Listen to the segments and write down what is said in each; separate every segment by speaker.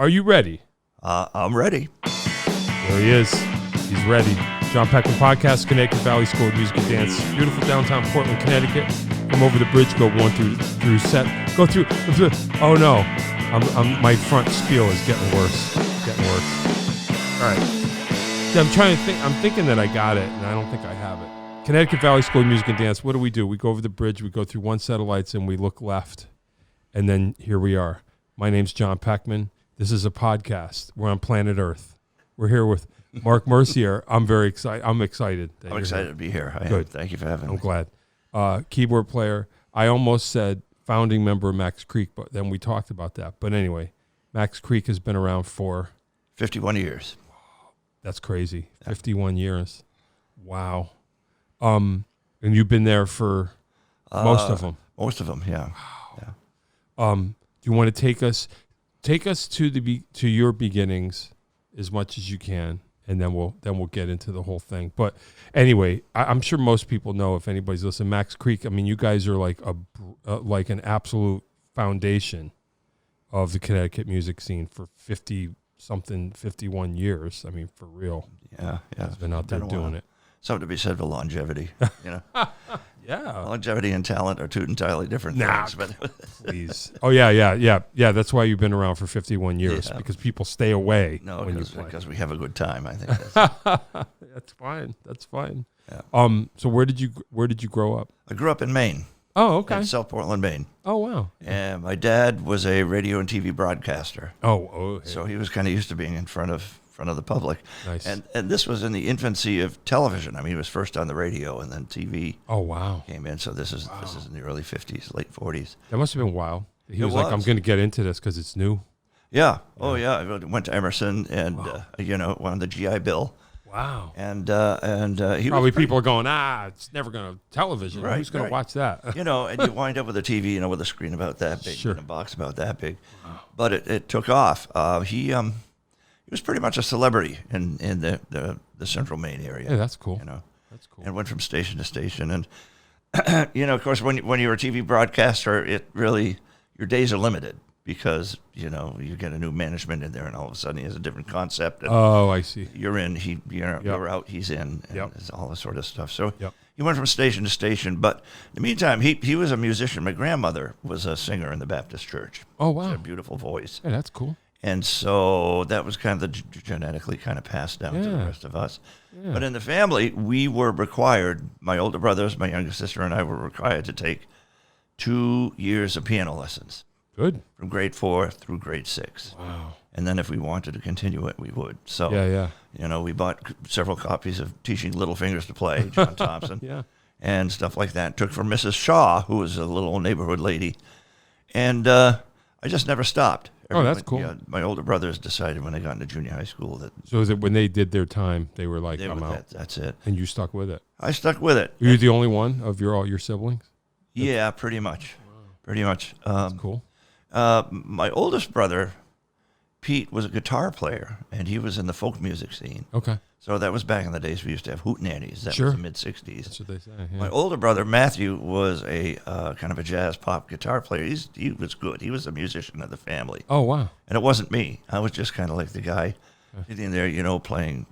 Speaker 1: Are you ready?
Speaker 2: I'm ready.
Speaker 1: There he is. He's ready. John Peckman Podcast, Connecticut Valley School of Music and Dance. Beautiful downtown Portland, Connecticut. Come over the bridge, go through set. Go through. Oh no, my front spiel is getting worse. All right. Yeah, I'm trying to think. I'm thinking that I got it, and I don't think I have it. Connecticut Valley School of Music and Dance. What do? We go over the bridge. We go through one set of lights, and we look left, and then here we are. My name's John Peckman. This is a podcast. We're on planet Earth. We're here with Mark Mercier. I'm very excited. I'm excited.
Speaker 2: I'm excited to be here.
Speaker 1: Good.
Speaker 2: Thank you for having me.
Speaker 1: I'm glad. Keyboard player. I almost said founding member of Max Creek, but then we talked about that. But anyway, Max Creek has been around for
Speaker 2: 51 years.
Speaker 1: That's crazy. 51 years. Wow. And you've been there for most of them.
Speaker 2: Most of them, yeah.
Speaker 1: Wow. Do you want to take us to your beginnings as much as you can, and then we'll get into the whole thing. But anyway, I'm sure most people know, if anybody's listening, Max Creek. I mean, you guys are like an absolute foundation of the Connecticut music scene for 51 years. I mean, for real.
Speaker 2: Yeah.
Speaker 1: It's been out there doing it.
Speaker 2: Something to be said for longevity, you know.
Speaker 1: Yeah.
Speaker 2: Longevity and talent are two entirely different things. But
Speaker 1: please. Oh, yeah. That's why you've been around for 51 years, because people stay away when you play.
Speaker 2: Because we have a good time, I think. That's
Speaker 1: That's fine.
Speaker 2: Yeah.
Speaker 1: So where did you grow up?
Speaker 2: I grew up in Maine.
Speaker 1: Oh, okay.
Speaker 2: In South Portland, Maine.
Speaker 1: Oh, wow.
Speaker 2: And my dad was a radio and TV broadcaster.
Speaker 1: Oh.
Speaker 2: So he was kind of used to being in front of the public.
Speaker 1: Nice.
Speaker 2: And this was in the infancy of television. I mean, he was first on the radio, and then TV.
Speaker 1: Oh, wow.
Speaker 2: Came in. So this is in the early 50s, late 40s.
Speaker 1: That must have been wild. He was like, I'm going to get into this because it's new.
Speaker 2: Yeah. Oh, yeah. I went to Emerson and, won the GI Bill.
Speaker 1: Wow.
Speaker 2: And he
Speaker 1: probably people are going, it's never going to television. Right, who's going to watch that?
Speaker 2: And you wind up with a TV, with a screen about that big, and a box about that big. Wow. But it took off. He was pretty much a celebrity in the central Maine area.
Speaker 1: Yeah, that's cool. That's cool.
Speaker 2: And went from station to station. And, of course, when you're a TV broadcaster, your days are limited. Because, you get a new management in there, and all of a sudden he has a different concept. And
Speaker 1: I see.
Speaker 2: You're in, you're out, he's in, and all this sort of stuff. So he went from station to station. But in the meantime, he was a musician. My grandmother was a singer in the Baptist church.
Speaker 1: Oh, wow.
Speaker 2: She had a beautiful voice.
Speaker 1: Yeah, that's cool.
Speaker 2: And so that was kind of genetically kind of passed down to the rest of us. Yeah. But in the family, we were required, my older brothers, my younger sister, and I were required to take 2 years of piano lessons.
Speaker 1: Good.
Speaker 2: From grade 4 through grade 6.
Speaker 1: Wow.
Speaker 2: And then if we wanted to continue it, we would. So, we bought several copies of Teaching Little Fingers to Play, John Thompson, and stuff like that. Took from Mrs. Shaw, who was a little neighborhood lady. And I just never stopped.
Speaker 1: That's cool.
Speaker 2: Yeah, my older brothers decided when they got into junior high school that...
Speaker 1: So is it when they did their time, they were like, I'm out.
Speaker 2: That's it.
Speaker 1: And you stuck with it?
Speaker 2: I stuck with it.
Speaker 1: Were you the only one of all your siblings?
Speaker 2: Yeah, pretty much. Wow. Pretty much.
Speaker 1: That's cool.
Speaker 2: My oldest brother, Pete, was a guitar player, and he was in the folk music scene.
Speaker 1: Okay.
Speaker 2: So that was back in the days we used to have hootenannies. That was the mid-'60s.
Speaker 1: That's what they say. Yeah.
Speaker 2: My older brother, Matthew, was a kind of a jazz pop guitar player. He was good. He was a musician of the family.
Speaker 1: Oh, wow.
Speaker 2: And it wasn't me. I was just kind of like the guy sitting there, playing,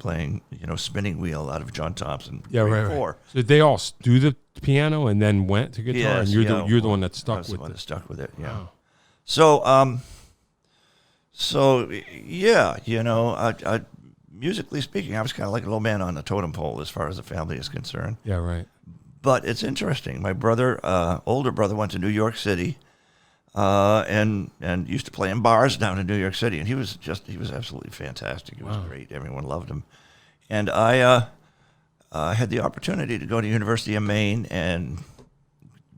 Speaker 2: spinning wheel out of John Thompson.
Speaker 1: Yeah, right. So did they all do the piano and then went to guitar?
Speaker 2: Yes,
Speaker 1: and you're the one that stuck with it. I was the one
Speaker 2: that stuck with it, yeah.
Speaker 1: Wow.
Speaker 2: So, musically speaking, I was kind of like a little man on the totem pole as far as the family is concerned.
Speaker 1: Yeah, right.
Speaker 2: But it's interesting. My brother, older brother, went to New York City, and used to play in bars down in New York City, and he was absolutely fantastic. He was great. Everyone loved him. And I had the opportunity to go to University of Maine, and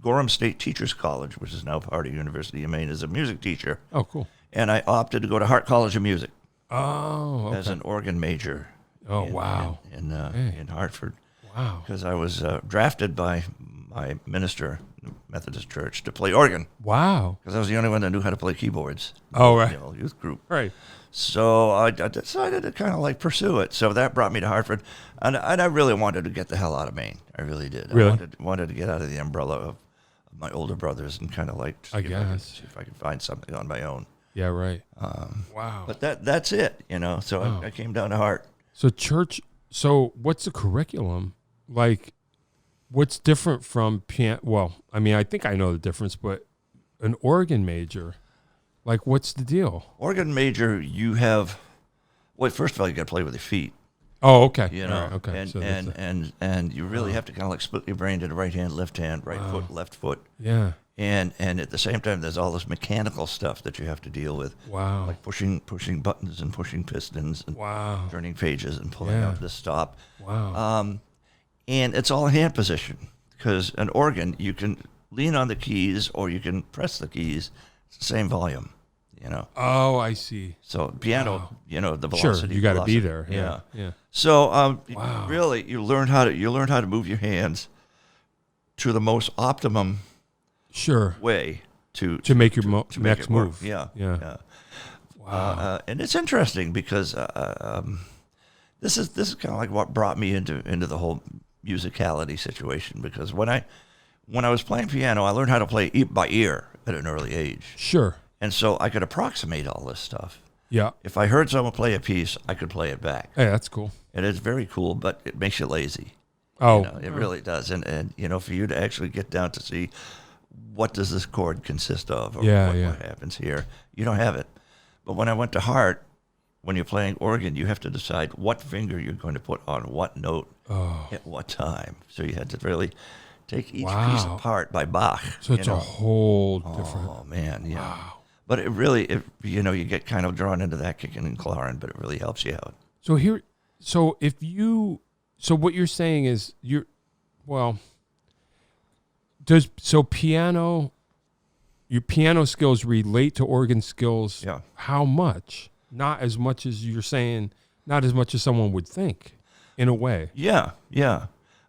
Speaker 2: Gorham State Teachers College, which is now part of University of Maine, as a music teacher.
Speaker 1: Oh, cool.
Speaker 2: And I opted to go to Hart College of Music.
Speaker 1: Oh, okay.
Speaker 2: As an organ major.
Speaker 1: Oh, wow.
Speaker 2: In Hartford.
Speaker 1: Wow.
Speaker 2: Because I was drafted by my minister, Methodist Church, to play organ.
Speaker 1: Wow.
Speaker 2: Because I was the only one that knew how to play keyboards.
Speaker 1: Oh, right.
Speaker 2: Youth group.
Speaker 1: Right.
Speaker 2: So I decided to kind of pursue it. So that brought me to Hartford. And I really wanted to get the hell out of Maine. I really did.
Speaker 1: Really?
Speaker 2: I wanted to get out of the umbrella of my older brothers and kind of
Speaker 1: I guess.
Speaker 2: See if I could find something on my own.
Speaker 1: Yeah, right. Wow.
Speaker 2: But that's it, you know. So
Speaker 1: Wow.
Speaker 2: I came down to Hart.
Speaker 1: So what's the curriculum? Like, what's different from piano? Well, I mean, I think I know the difference, but an organ major, like, what's the deal?
Speaker 2: Organ major, you have, well, first of all, you got to play with your feet.
Speaker 1: Oh, okay.
Speaker 2: You know,
Speaker 1: All right, okay.
Speaker 2: and
Speaker 1: So
Speaker 2: and you really have to kind of like split your brain to the right hand, right foot, left foot.
Speaker 1: yeah.
Speaker 2: And at the same time, there's all this mechanical stuff that you have to deal with.
Speaker 1: Wow.
Speaker 2: Like pushing buttons and pushing pistons and
Speaker 1: Wow.
Speaker 2: turning pages and pulling
Speaker 1: Yeah.
Speaker 2: out the stop.
Speaker 1: Wow.
Speaker 2: And it's all hand position, because an organ, you can lean on the keys or you can press the keys. It's the same volume, you know.
Speaker 1: Oh, I see.
Speaker 2: So piano,
Speaker 1: Wow.
Speaker 2: you know, the
Speaker 1: Sure,
Speaker 2: velocity.
Speaker 1: you got to be
Speaker 2: velocity.
Speaker 1: there.
Speaker 2: Yeah.
Speaker 1: Yeah.
Speaker 2: So
Speaker 1: Wow.
Speaker 2: really, you learn how to move your hands to the most optimum
Speaker 1: Sure.
Speaker 2: way to
Speaker 1: make your
Speaker 2: to make
Speaker 1: next
Speaker 2: it work.
Speaker 1: move.
Speaker 2: Yeah.
Speaker 1: Yeah. Wow.
Speaker 2: And it's interesting because this is kind of like what brought me into the whole musicality situation. Because when I was playing piano, I learned how to play by ear at an early age,
Speaker 1: Sure.
Speaker 2: and so I could approximate all this stuff.
Speaker 1: Yeah.
Speaker 2: If I heard someone play a piece, I could play it back.
Speaker 1: Hey, that's cool.
Speaker 2: And it's very cool, but it makes you lazy.
Speaker 1: Oh,
Speaker 2: You know, it really does. And you know, for you to actually get down to see what does this chord consist of, or what happens here, you don't have it. But when I went to Hart, when you're playing organ, you have to decide what finger you're going to put on what note at what time. So you had to really take each piece apart by Bach.
Speaker 1: so it's a whole different.
Speaker 2: Oh man, yeah.
Speaker 1: Wow.
Speaker 2: But it really, you know, you get kind of drawn into that kicking and clawing, but it really helps you out.
Speaker 1: So what you're saying is your piano skills relate to organ skills.
Speaker 2: Yeah.
Speaker 1: How much? Not as much as you're saying, not as much as someone would think, in a way.
Speaker 2: Yeah, yeah.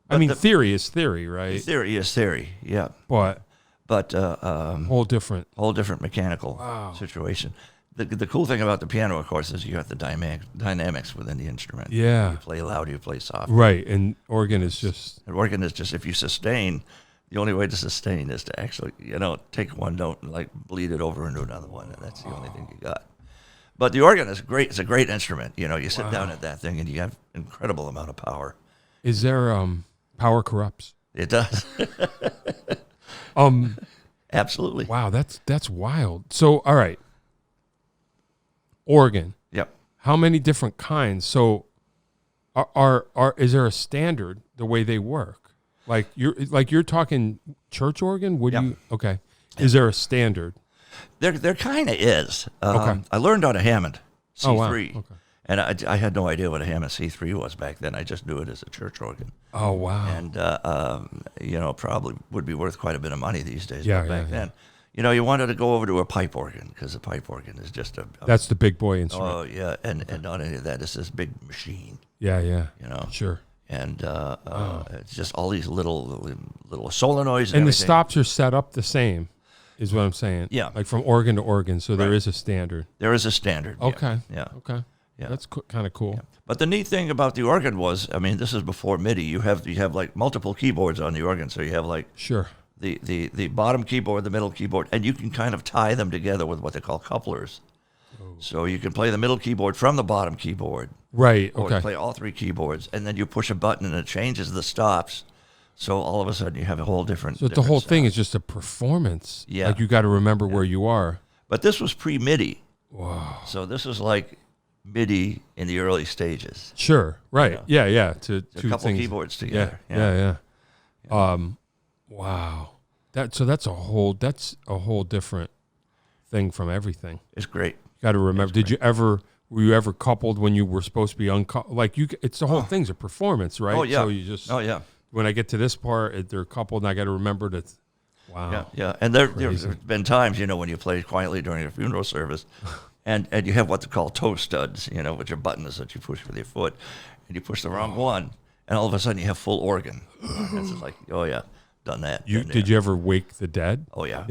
Speaker 1: I mean, theory is theory, right?
Speaker 2: Theory is theory, yeah.
Speaker 1: But
Speaker 2: Whole
Speaker 1: different
Speaker 2: mechanical situation. The cool thing about the piano, of course, is you got the dynamics within the instrument.
Speaker 1: Yeah.
Speaker 2: You play loud, you play soft.
Speaker 1: Right, and organ is just...
Speaker 2: An organ is just, if you sustain, the only way to sustain is to actually, you know, take one note and like bleed it over into another one, and that's the only thing you got. But the organ is great. It's a great instrument. You know, you sit down at that thing and you have incredible amount of power.
Speaker 1: Is there power corrupts?
Speaker 2: It does. Absolutely.
Speaker 1: Wow, that's wild. So, all right. Organ.
Speaker 2: Yep.
Speaker 1: How many different kinds? So is there a standard the way they work? Like you're talking church organ? Okay. Is there a standard?
Speaker 2: There kind of is.
Speaker 1: Okay.
Speaker 2: I learned on a Hammond C3.
Speaker 1: Oh, wow. Okay.
Speaker 2: And I had no idea what a Hammond C3 was back then. I just knew it as a church organ.
Speaker 1: Oh, wow.
Speaker 2: And, you know, probably would be worth quite a bit of money these days.
Speaker 1: Yeah,
Speaker 2: but back
Speaker 1: yeah,
Speaker 2: then, you know, you wanted to go over to a pipe organ, because a pipe organ is just
Speaker 1: That's the big boy instrument.
Speaker 2: Oh, yeah. And not only that, it's this big machine.
Speaker 1: Yeah.
Speaker 2: You know.
Speaker 1: Sure.
Speaker 2: And it's just all these little solenoids.
Speaker 1: And the stops are set up the same, is what I'm saying.
Speaker 2: Yeah.
Speaker 1: Like from organ to organ. So there is a standard.
Speaker 2: There is a standard.
Speaker 1: Okay.
Speaker 2: Yeah.
Speaker 1: Okay.
Speaker 2: Yeah.
Speaker 1: That's kind of cool.
Speaker 2: Yeah. But the neat thing about the organ was, I mean, this is before MIDI. You have like multiple keyboards on the organ. So you have like
Speaker 1: Sure.
Speaker 2: the bottom keyboard, the middle keyboard, and you can kind of tie them together with what they call couplers. Oh. So you can play the middle keyboard from the bottom keyboard.
Speaker 1: Right.
Speaker 2: Or
Speaker 1: Okay.
Speaker 2: play all three keyboards, and then you push a button and it changes the stops. So all of a sudden you have a whole different.
Speaker 1: So the whole thing is just a performance.
Speaker 2: Yeah.
Speaker 1: Like you got to remember where you are.
Speaker 2: But this was pre-MIDI.
Speaker 1: Wow.
Speaker 2: So this was like MIDI in the early stages.
Speaker 1: Sure. Right. Yeah. To
Speaker 2: A
Speaker 1: two
Speaker 2: couple
Speaker 1: things.
Speaker 2: keyboards together.
Speaker 1: Yeah. Wow. That's a whole different thing from everything.
Speaker 2: It's great.
Speaker 1: Got to remember. Were you ever coupled when you were supposed to be uncoupled? Like it's the whole thing's a performance, right?
Speaker 2: Oh yeah.
Speaker 1: So you just.
Speaker 2: Oh yeah.
Speaker 1: When I get to this part, they're coupled, and I got to remember to. Wow.
Speaker 2: Yeah. And there's been times, you know, when you play quietly during a funeral service, and you have what they call toe studs, you know, which are buttons that you push with your foot, and you push the wrong one, and all of a sudden you have full organ. It's just like, oh yeah, done that.
Speaker 1: Did you ever wake the dead?
Speaker 2: Oh yeah.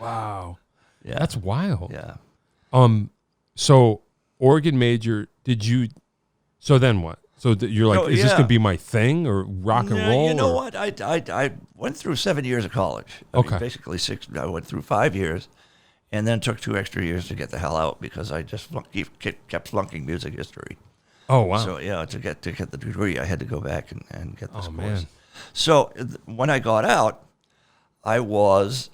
Speaker 1: Wow.
Speaker 2: Yeah.
Speaker 1: That's wild.
Speaker 2: Yeah.
Speaker 1: So organ major, so then what? So you're like, is this going to be my thing, or rock and roll?
Speaker 2: You know what? I went through 7 years of college. I mean, basically 6. I went through 5 years, and then took 2 extra years to get the hell out because I just kept flunking music history.
Speaker 1: Oh, wow.
Speaker 2: So yeah, to get the degree, I had to go back and get this course.
Speaker 1: Man.
Speaker 2: So when I got out, I was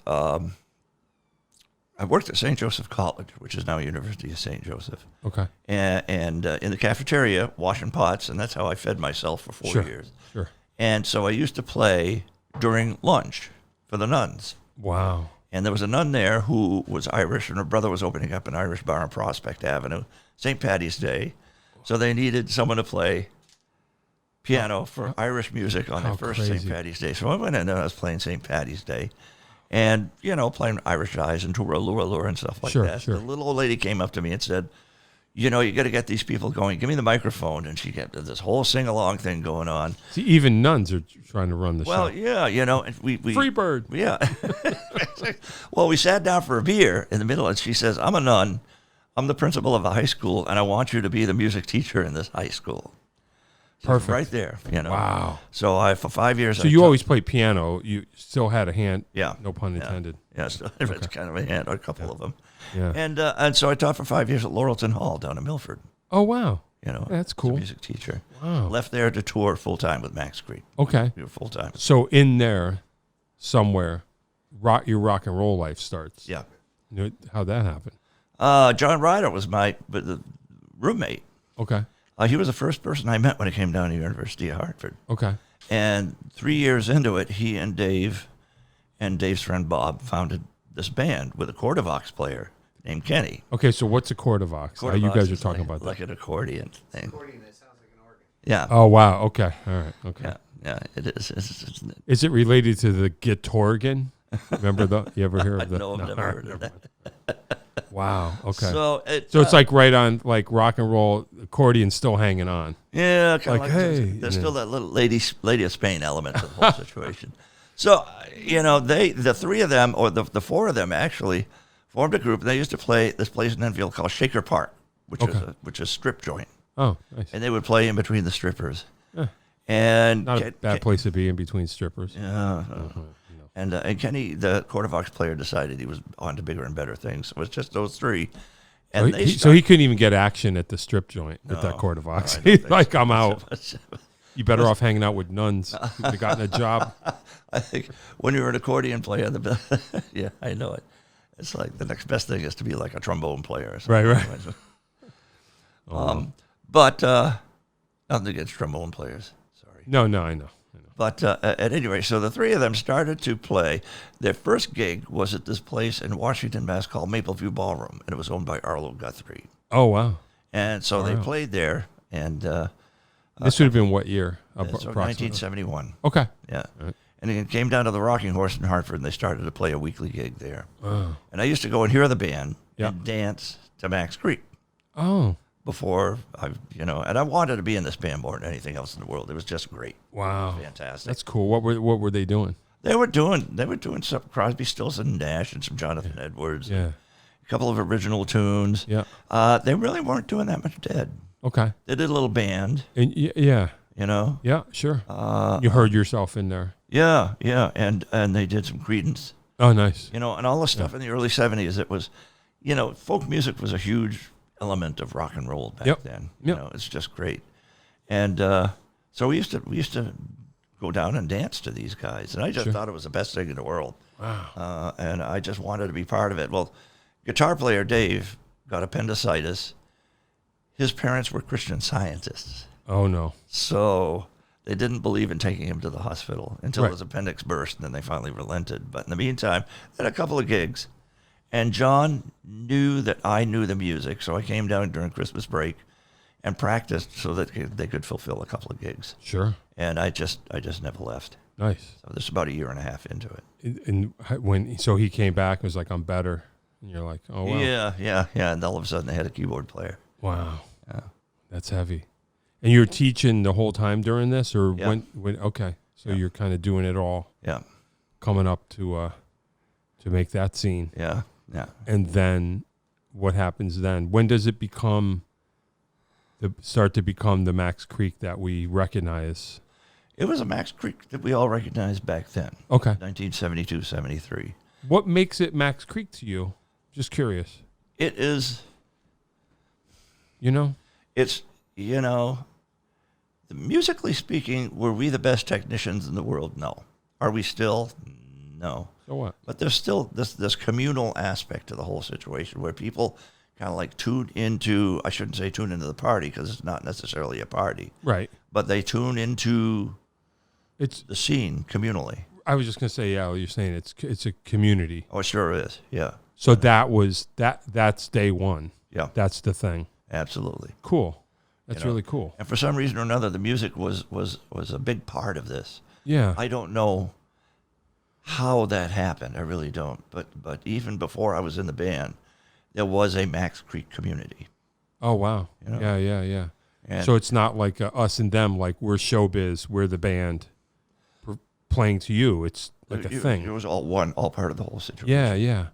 Speaker 2: I worked at St. Joseph College, which is now University of St. Joseph.
Speaker 1: Okay.
Speaker 2: And in the cafeteria, washing pots, and that's how I fed myself for 4 years.
Speaker 1: Sure.
Speaker 2: And so I used to play during lunch for the nuns.
Speaker 1: Wow.
Speaker 2: And there was a nun there who was Irish, and her brother was opening up an Irish bar on Prospect Avenue, St. Patty's Day. So they needed someone to play piano for Irish music on their first
Speaker 1: crazy.
Speaker 2: St. Patty's Day. So I went in and I was playing St. Patty's Day. And, playing Irish Eyes and Tura Lura Lura and stuff like that.
Speaker 1: Sure.
Speaker 2: The little old lady came up to me and said, you got to get these people going. Give me the microphone. And she kept this whole sing-along thing going on.
Speaker 1: See, even nuns are trying to run the show.
Speaker 2: Well, yeah, and we
Speaker 1: Free bird.
Speaker 2: Yeah. Well, we sat down for a beer in the middle, and she says, I'm a nun. I'm the principal of a high school, and I want you to be the music teacher in this high school.
Speaker 1: Perfect.
Speaker 2: Right there,
Speaker 1: Wow.
Speaker 2: So for 5 years.
Speaker 1: So you always played piano. You still had a hand.
Speaker 2: Yeah.
Speaker 1: No pun intended.
Speaker 2: Yeah, so it's kind of a hand, a couple of them.
Speaker 1: Yeah.
Speaker 2: And so I taught for 5 years at Laurelton Hall down in Milford.
Speaker 1: Oh, wow.
Speaker 2: That's
Speaker 1: That's cool.
Speaker 2: as a music teacher.
Speaker 1: Wow.
Speaker 2: Left there to tour full time with Max Creek.
Speaker 1: Okay.
Speaker 2: We were full time.
Speaker 1: So in there, somewhere, your rock and roll life starts.
Speaker 2: Yeah.
Speaker 1: How'd that happen?
Speaker 2: John Ryder was my roommate.
Speaker 1: Okay.
Speaker 2: He was the first person I met when I came down to the University of Hartford.
Speaker 1: Okay.
Speaker 2: And 3 years into it, he and Dave and Dave's friend Bob founded this band with a Cordovox player named Kenny.
Speaker 1: Okay, so what's a Cordovox? You
Speaker 2: Cordovox
Speaker 1: guys are
Speaker 2: is
Speaker 1: talking about
Speaker 2: like
Speaker 1: that.
Speaker 2: an accordion thing.
Speaker 3: Accordion that sounds like an organ.
Speaker 2: Yeah.
Speaker 1: Oh, wow. Okay. All right. Okay.
Speaker 2: Yeah, it is. It's
Speaker 1: Is it related to the Gitorgan? Remember you ever hear of that?
Speaker 2: no, I've never heard of that.
Speaker 1: Wow. Okay.
Speaker 2: So
Speaker 1: it's like right on, like rock and roll, accordion still hanging on.
Speaker 2: yeah, kind
Speaker 1: like,
Speaker 2: of
Speaker 1: hey,
Speaker 2: there's still that little lady of Spain element to the whole situation. So the three of them, or the four of them actually formed a group, and they used to play this place in Enfield called Shaker Park, which is strip joint,
Speaker 1: Oh, nice.
Speaker 2: and they would play in between the strippers.
Speaker 1: Yeah.
Speaker 2: And
Speaker 1: Not a bad place to be in between strippers.
Speaker 2: Yeah. And Kenny, the Cordovox player, decided he was on to bigger and better things. So it was just those three. And
Speaker 1: So he couldn't even get action at the strip joint with that Cordovox. He's like, I'm out. You better off hanging out with nuns who've gotten a job.
Speaker 2: I think when you're an accordion player, yeah, I know it. It's like the next best thing is to be like a trombone player or something.
Speaker 1: Right.
Speaker 2: But nothing against trombone players. Sorry.
Speaker 1: No, I know.
Speaker 2: But at any rate, so the three of them started to play. Their first gig was at this place in Washington, Mass. Called Mapleview Ballroom, and it was owned by Arlo Guthrie.
Speaker 1: Oh, wow.
Speaker 2: And so they played there, and
Speaker 1: This would have been what year?
Speaker 2: so 1971.
Speaker 1: Okay.
Speaker 2: Yeah.
Speaker 1: Right.
Speaker 2: And it came down to the Rocking Horse in Hartford, and they started to play a weekly gig there.
Speaker 1: Oh.
Speaker 2: And I used to go and hear the band
Speaker 1: Yeah.
Speaker 2: and dance to Max Creek
Speaker 1: Oh.
Speaker 2: before and I wanted to be in this band more than anything else in the world. It was just great.
Speaker 1: Wow.
Speaker 2: Fantastic.
Speaker 1: That's cool. What were they doing?
Speaker 2: They were doing some Crosby, Stills and Nash and some Jonathan Edwards.
Speaker 1: Yeah.
Speaker 2: A couple of original tunes.
Speaker 1: Yeah.
Speaker 2: They really weren't doing that much dead.
Speaker 1: Okay.
Speaker 2: They did a little band,
Speaker 1: And yeah.
Speaker 2: Yeah,
Speaker 1: Sure. You heard yourself in there.
Speaker 2: Yeah, and they did some Creedence.
Speaker 1: Oh, nice.
Speaker 2: And all the stuff in the early 70s, it was, folk music was a huge element of rock and roll back then. It's just great. And so we used to go down and dance to these guys, and I just thought it was the best thing in the world.
Speaker 1: Wow.
Speaker 2: And I just wanted to be part of it. Well, guitar player Dave got appendicitis. His parents were Christian Scientists.
Speaker 1: Oh, no.
Speaker 2: So they didn't believe in taking him to the hospital until
Speaker 1: Right.
Speaker 2: his appendix burst, and then they finally relented. But in the meantime, they had a couple of gigs. And John knew that I knew the music, so I came down during Christmas break and practiced so that they could fulfill a couple of gigs.
Speaker 1: Sure.
Speaker 2: And I just never left.
Speaker 1: Nice.
Speaker 2: So this is about a year and a half into it.
Speaker 1: And so he came back and was like, I'm better. And you're like, oh, wow.
Speaker 2: Yeah. And all of a sudden they had a keyboard player.
Speaker 1: Wow.
Speaker 2: Yeah.
Speaker 1: That's heavy. And you're teaching the whole time during this, or
Speaker 2: Yeah.
Speaker 1: when? Okay, so you're kind of doing it all,
Speaker 2: Yeah.
Speaker 1: coming up to make that scene,
Speaker 2: Yeah.
Speaker 1: and then what happens then? When does it start to become the Max Creek that we recognize?
Speaker 2: It was a Max Creek that we all recognized back then.
Speaker 1: Okay,
Speaker 2: 1972, 73.
Speaker 1: what makes it Max Creek to you? Just curious.
Speaker 2: It is.
Speaker 1: It's
Speaker 2: musically speaking, were we the best technicians in the world? No. Are we still? No.
Speaker 1: So what?
Speaker 2: But there's still this communal aspect to the whole situation where people kind of like tune into, I shouldn't say tune into the party because it's not necessarily a party.
Speaker 1: Right.
Speaker 2: But they tune into the scene communally.
Speaker 1: I was just going to say, yeah, you're saying it's a community.
Speaker 2: Oh, it sure is. Yeah.
Speaker 1: So that's day one.
Speaker 2: Yeah.
Speaker 1: That's the thing.
Speaker 2: Absolutely.
Speaker 1: Cool. That's really cool.
Speaker 2: And for some reason or another, the music was a big part of this.
Speaker 1: Yeah.
Speaker 2: I don't know how that happened. I really don't. But even before I was in the band, there was a Max Creek community.
Speaker 1: Oh, wow. Yeah.
Speaker 2: And
Speaker 1: so it's not like us and them, like we're showbiz, we're the band playing to you. It's like a thing.
Speaker 2: It was all part of the whole situation.
Speaker 1: Yeah.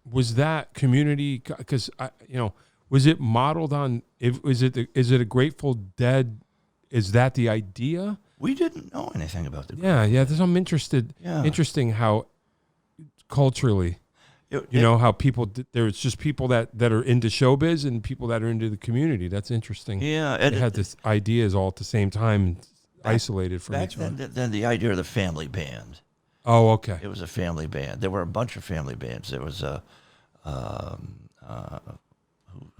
Speaker 1: Was that community, because, was it modeled on, is it a Grateful Dead? Is that the idea?
Speaker 2: We didn't know anything about the group.
Speaker 1: Yeah. I'm interested.
Speaker 2: Yeah.
Speaker 1: Interesting how culturally, how people, there's just people that are into showbiz and people that are into the community. That's interesting.
Speaker 2: Yeah.
Speaker 1: They had this ideas all at the same time, isolated from each other.
Speaker 2: Then the idea of the family band.
Speaker 1: Oh, okay.
Speaker 2: It was a family band. There were a bunch of family bands. There was who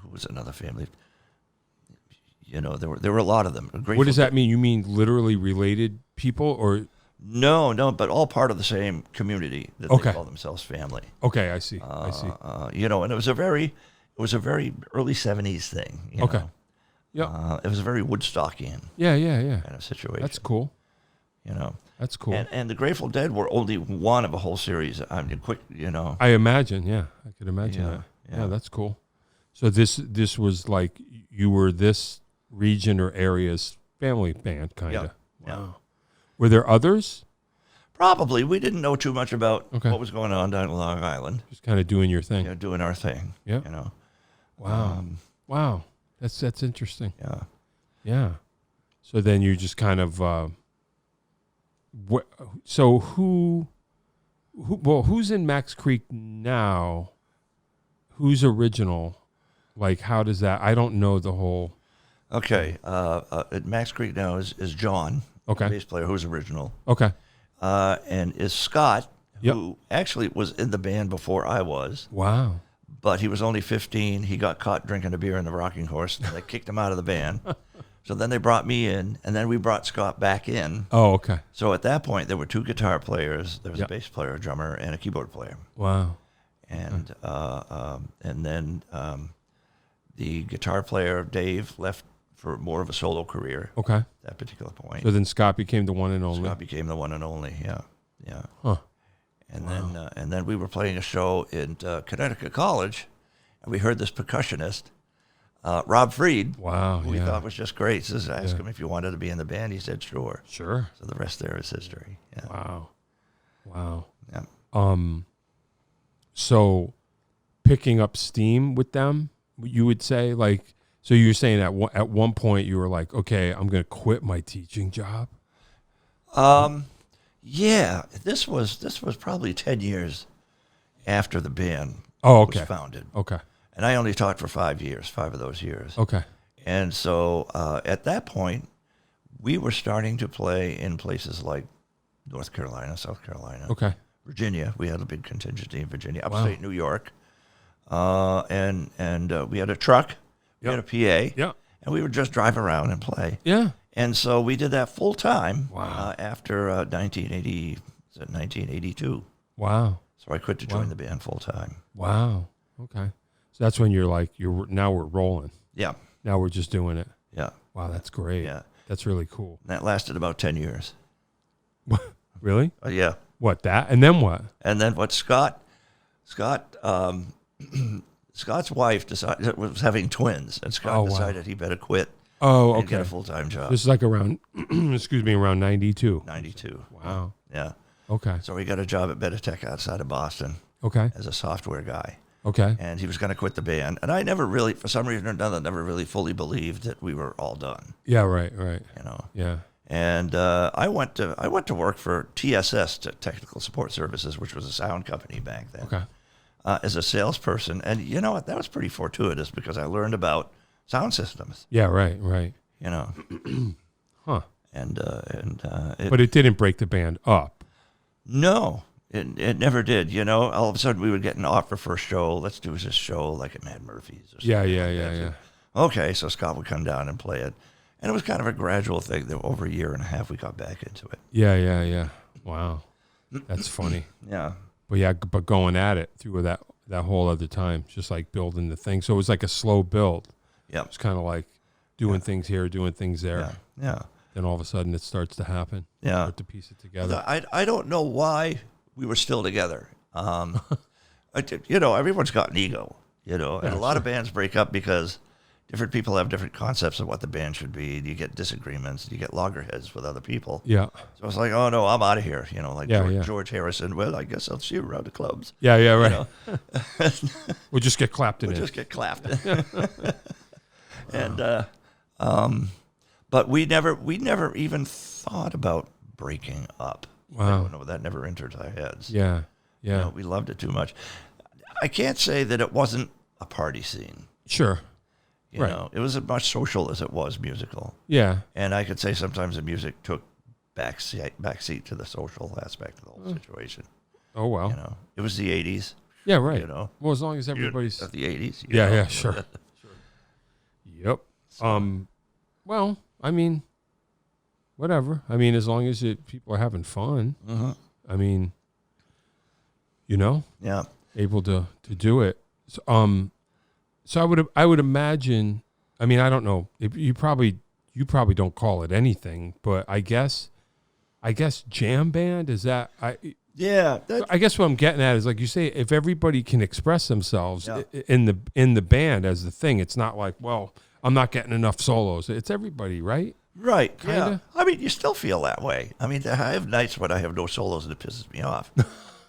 Speaker 2: was another family? There were a lot of them.
Speaker 1: What does that mean? You mean literally related people, or
Speaker 2: no? But all part of the same community that they call themselves family.
Speaker 1: Okay, I see.
Speaker 2: And it was a very early '70s thing.
Speaker 1: Okay. Yeah.
Speaker 2: It was a very Woodstockian.
Speaker 1: Yeah.
Speaker 2: Kind of situation.
Speaker 1: That's cool. That's cool.
Speaker 2: And the Grateful Dead were only one of a whole series. I mean,
Speaker 1: I imagine. Yeah, I could imagine that. Yeah, that's cool. So this was like you were this region or area's family band, kind of.
Speaker 2: Yeah.
Speaker 1: Wow. Wow. Were there others?
Speaker 2: Probably. We didn't know too much about what was going on down in Long Island.
Speaker 1: Just kind of doing your thing.
Speaker 2: Doing our thing.
Speaker 1: Yeah. Wow. Wow. That's interesting.
Speaker 2: Yeah.
Speaker 1: Yeah. So then you just kind of. So who's in Max Creek now? Who's original? Like, how does that? I don't know the whole.
Speaker 2: Okay. At Max Creek now is John, the bass player, who's original.
Speaker 1: Okay.
Speaker 2: And is Scott, who actually was in the band before I was.
Speaker 1: Wow.
Speaker 2: But he was only 15. He got caught drinking a beer in the rocking horse, and they kicked him out of the band. So then they brought me in, and then we brought Scott back in.
Speaker 1: Oh, okay.
Speaker 2: So at that point, there were two guitar players. There was a bass player, a drummer, and a keyboard player.
Speaker 1: Wow.
Speaker 2: And then the guitar player, Dave, left for more of a solo career.
Speaker 1: Okay.
Speaker 2: At that particular point.
Speaker 1: So then Scott became the one and only.
Speaker 2: Scott became the one and only. Yeah.
Speaker 1: Huh.
Speaker 2: And then we were playing a show in Connecticut College, and we heard this percussionist, Rob Freed, who we thought was just great. So I asked him if he wanted to be in the band. He said, sure.
Speaker 1: Sure.
Speaker 2: So the rest there is history. Yeah.
Speaker 1: Wow.
Speaker 2: Yeah.
Speaker 1: So picking up steam with them, you would say, like, so you're saying at one point you were like, okay, I'm going to quit my teaching job?
Speaker 2: Yeah. This was probably 10 years after the band was founded.
Speaker 1: Okay.
Speaker 2: And I only taught for 5 years, 5 of those years.
Speaker 1: Okay.
Speaker 2: And so at that point, we were starting to play in places like North Carolina, South Carolina, Virginia. We had a big contingency in Virginia, upstate New York. And we had a truck, we had a PA, and we would just drive around and play.
Speaker 1: Yeah.
Speaker 2: And so we did that full time after 1982.
Speaker 1: Wow.
Speaker 2: So I quit to join the band full time.
Speaker 1: Wow. Okay. So that's when you're like, now we're rolling.
Speaker 2: Yeah.
Speaker 1: Now we're just doing it.
Speaker 2: Yeah.
Speaker 1: Wow, that's great.
Speaker 2: Yeah.
Speaker 1: That's really cool.
Speaker 2: And that lasted about 10 years.
Speaker 1: Really?
Speaker 2: Yeah.
Speaker 1: What, that? And then what?
Speaker 2: And then what Scott's wife was having twins, and Scott decided he better quit. And get a full-time job.
Speaker 1: This is like around, around 92.
Speaker 2: 92.
Speaker 1: Wow.
Speaker 2: Yeah.
Speaker 1: Okay.
Speaker 2: So he got a job at Meditech outside of Boston.
Speaker 1: Okay.
Speaker 2: As a software guy.
Speaker 1: Okay.
Speaker 2: And he was going to quit the band. And I never really, for some reason or another, never really fully believed that we were all done.
Speaker 1: Yeah, right. Yeah.
Speaker 2: And I went to work for TSS, Technical Support Services, which was a sound company back then.
Speaker 1: Okay.
Speaker 2: as a salesperson. And you know what? That was pretty fortuitous because I learned about sound systems.
Speaker 1: Yeah, right.
Speaker 2: You know.
Speaker 1: Huh.
Speaker 2: But
Speaker 1: it didn't break the band up.
Speaker 2: No, it never did. You know, all of a sudden we would get an offer for a show. Let's do this show like at Mad Murphy's. Or something
Speaker 1: Yeah.
Speaker 2: Okay, so Scott would come down and play it. And it was kind of a gradual thing that over a year and a half we got back into it.
Speaker 1: Yeah. Wow. That's funny.
Speaker 2: Yeah.
Speaker 1: But going at it through that whole other time, just like building the thing. So it was like a slow build.
Speaker 2: Yeah.
Speaker 1: It's kind of like doing things here, doing things there.
Speaker 2: Yeah.
Speaker 1: Then all of a sudden it starts to happen.
Speaker 2: Yeah.
Speaker 1: Start to piece it together.
Speaker 2: I don't know why we were still together. Everyone's got an ego, and a lot of bands break up because different people have different concepts of what the band should be. You get disagreements. You get loggerheads with other people.
Speaker 1: Yeah.
Speaker 2: So it's like, oh, no, I'm out of here. George Harrison, well, I guess I'll see you around the clubs.
Speaker 1: Yeah, right. We'll just get clapped in it.
Speaker 2: Just get clapped. But we never even thought about breaking up.
Speaker 1: Wow.
Speaker 2: No, that never entered our heads.
Speaker 1: Yeah.
Speaker 2: We loved it too much. I can't say that it wasn't a party scene.
Speaker 1: Sure.
Speaker 2: You know, it was as much social as it was musical.
Speaker 1: Yeah.
Speaker 2: And I could say sometimes the music took backseat to the social aspect of the whole situation.
Speaker 1: Oh, well.
Speaker 2: It was the 80s.
Speaker 1: Yeah, right.
Speaker 2: Well,
Speaker 1: as long as everybody's...
Speaker 2: At the 80s.
Speaker 1: Yeah, sure. Yep.
Speaker 2: So.
Speaker 1: Well, I mean, whatever. I mean, as long as people are having fun.
Speaker 2: Uh-huh.
Speaker 1: I mean,
Speaker 2: Yeah.
Speaker 1: able to do it. So I would imagine. I mean, I don't know. You probably don't call it anything, but I guess jam band is that.
Speaker 2: Yeah.
Speaker 1: I guess what I'm getting at is like you say, if everybody can express themselves in the band as the thing, it's not like, well, I'm not getting enough solos. It's everybody, right?
Speaker 2: Right.
Speaker 1: Kinda?
Speaker 2: Yeah. I mean, you still feel that way. I mean, I have nights when I have no solos and it pisses me off.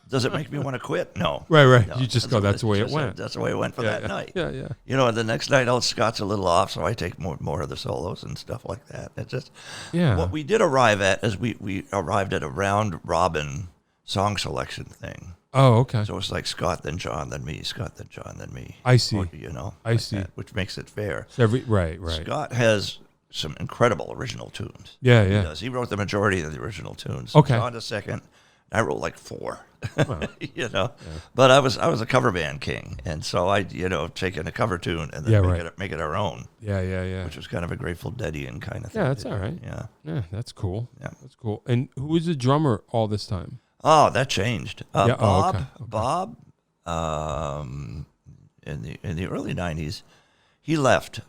Speaker 2: Does it make me want to quit? No.
Speaker 1: Right.
Speaker 2: No,
Speaker 1: you just go, that's the way it went.
Speaker 2: That's the way it went for that night.
Speaker 1: Yeah.
Speaker 2: And the next night, Scott's a little off, so I take more of the solos and stuff like that. It's just what we did arrive at is we arrived at a round robin song selection thing.
Speaker 1: Oh, okay.
Speaker 2: So it's like Scott, then John, then me, Scott, then John, then me.
Speaker 1: I see.
Speaker 2: I see. That, which makes it fair.
Speaker 1: So right.
Speaker 2: Scott has some incredible original tunes.
Speaker 1: Yeah.
Speaker 2: He does. He wrote the majority of the original tunes.
Speaker 1: Okay.
Speaker 2: John a second. I wrote like 4.
Speaker 1: Wow.
Speaker 2: Yeah. But I was a cover band king, and so I taken a cover tune and then make it our own.
Speaker 1: Yeah.
Speaker 2: Which was kind of a Grateful Dead-ian kind of thing.
Speaker 1: Yeah, that's all right.
Speaker 2: Yeah,
Speaker 1: that's cool.
Speaker 2: Yeah,
Speaker 1: that's cool. And who was the drummer all this time?
Speaker 2: Oh, that changed. Bob.
Speaker 1: Okay.
Speaker 2: Bob. In the early '90s, he left.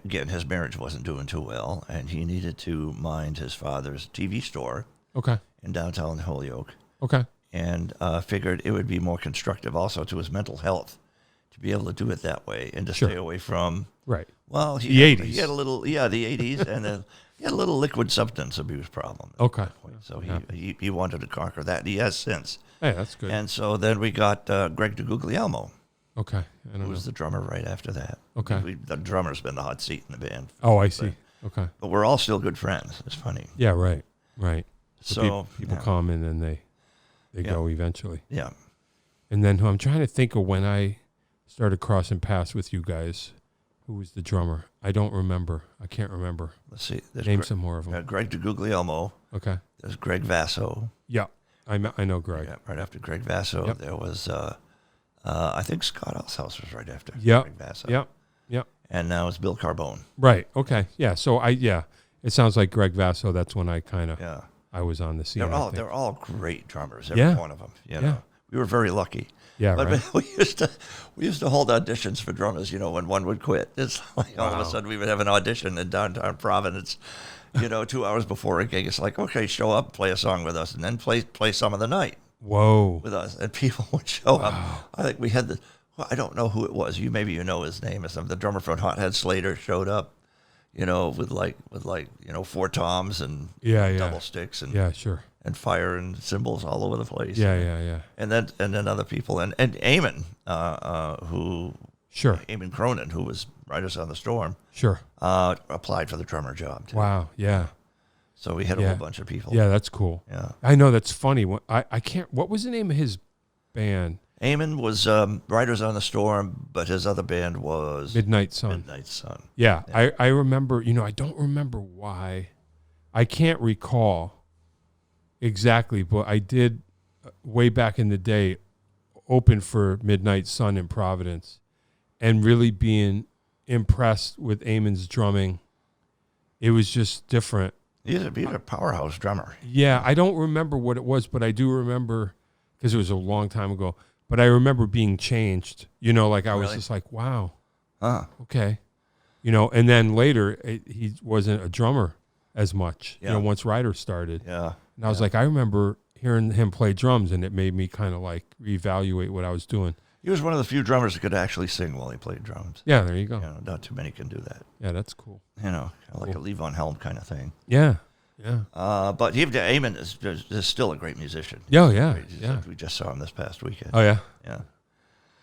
Speaker 2: Again, his marriage wasn't doing too well, and he needed to mind his father's TV store.
Speaker 1: Okay.
Speaker 2: In downtown Holyoke.
Speaker 1: Okay.
Speaker 2: And figured it would be more constructive also to his mental health to be able to do it that way and to stay away from.
Speaker 1: Right.
Speaker 2: Well,
Speaker 1: the 80s.
Speaker 2: He had a little, the 80s, and he had a little liquid substance abuse problem.
Speaker 1: Okay.
Speaker 2: So he wanted to conquer that. And he has since.
Speaker 1: Hey, that's good.
Speaker 2: And so then we got Greg DeGuglielmo.
Speaker 1: Okay.
Speaker 2: Who was the drummer right after that.
Speaker 1: Okay.
Speaker 2: The drummer's been the hot seat in the band.
Speaker 1: Oh, I see. Okay.
Speaker 2: But we're all still good friends. It's funny.
Speaker 1: Yeah, right.
Speaker 2: So
Speaker 1: people come in and they go eventually.
Speaker 2: Yeah.
Speaker 1: And then I'm trying to think of when I started crossing paths with you guys. Who was the drummer? I don't remember. I can't remember.
Speaker 2: Let's see.
Speaker 1: Name some more of them.
Speaker 2: Greg DeGuglielmo.
Speaker 1: Okay.
Speaker 2: There's Greg Vasso.
Speaker 1: Yeah. I know Greg.
Speaker 2: Yeah, right after Greg Vasso, there was, I think Scott Alshouse was right after Greg Vasso.
Speaker 1: Yep.
Speaker 2: And now it's Bill Carbone.
Speaker 1: Right. Okay. Yeah. So it sounds like Greg Vasso. That's when I kind of, I was on the scene.
Speaker 2: They're all great drummers. Every one of them. You know, we were very lucky.
Speaker 1: Yeah.
Speaker 2: But
Speaker 1: right.
Speaker 2: we used to hold auditions for drummers. When one would quit, it's like all of a sudden we would have an audition in downtown Providence. 2 hours before a gig, it's like, okay, show up, play a song with us, and then play some of the night.
Speaker 1: Whoa.
Speaker 2: With us, and people would show up. I think we had I don't know who it was. Maybe his name or something. The drummer from Hothead Slater showed up, with 4 toms and double sticks and
Speaker 1: sure,
Speaker 2: and fire and cymbals all over the place.
Speaker 1: Yeah.
Speaker 2: And then other people and Eamon, who Eamon Cronin, who was Riders on the Storm,
Speaker 1: applied
Speaker 2: for the drummer job too.
Speaker 1: Wow, yeah.
Speaker 2: So we had a whole bunch of people.
Speaker 1: Yeah, that's cool.
Speaker 2: Yeah.
Speaker 1: I know, that's funny. I can't, what was the name of his band?
Speaker 2: Eamon was Riders on the Storm, but his other band was
Speaker 1: Midnight Sun.
Speaker 2: Midnight Sun.
Speaker 1: Yeah. I remember, I don't remember why. I can't recall exactly, but I did way back in the day open for Midnight Sun in Providence and really being impressed with Eamon's drumming. It was just different.
Speaker 2: He's a powerhouse drummer.
Speaker 1: Yeah, I don't remember what it was, but I do remember, because it was a long time ago, but I remember being changed. Like I was just like, wow, okay. And then later, he wasn't a drummer as much, once Ryder started.
Speaker 2: Yeah.
Speaker 1: And I was like, I remember hearing him play drums, and it made me kind of like reevaluate what I was doing.
Speaker 2: He was one of the few drummers that could actually sing while he played drums.
Speaker 1: Yeah, there you go.
Speaker 2: Not too many can do that.
Speaker 1: Yeah, that's cool.
Speaker 2: Kind of like a Lee Von Helm kind of thing.
Speaker 1: Yeah.
Speaker 2: But Eamon is still a great musician.
Speaker 1: Yeah.
Speaker 2: We just saw him this past weekend.
Speaker 1: Oh, yeah?
Speaker 2: Yeah.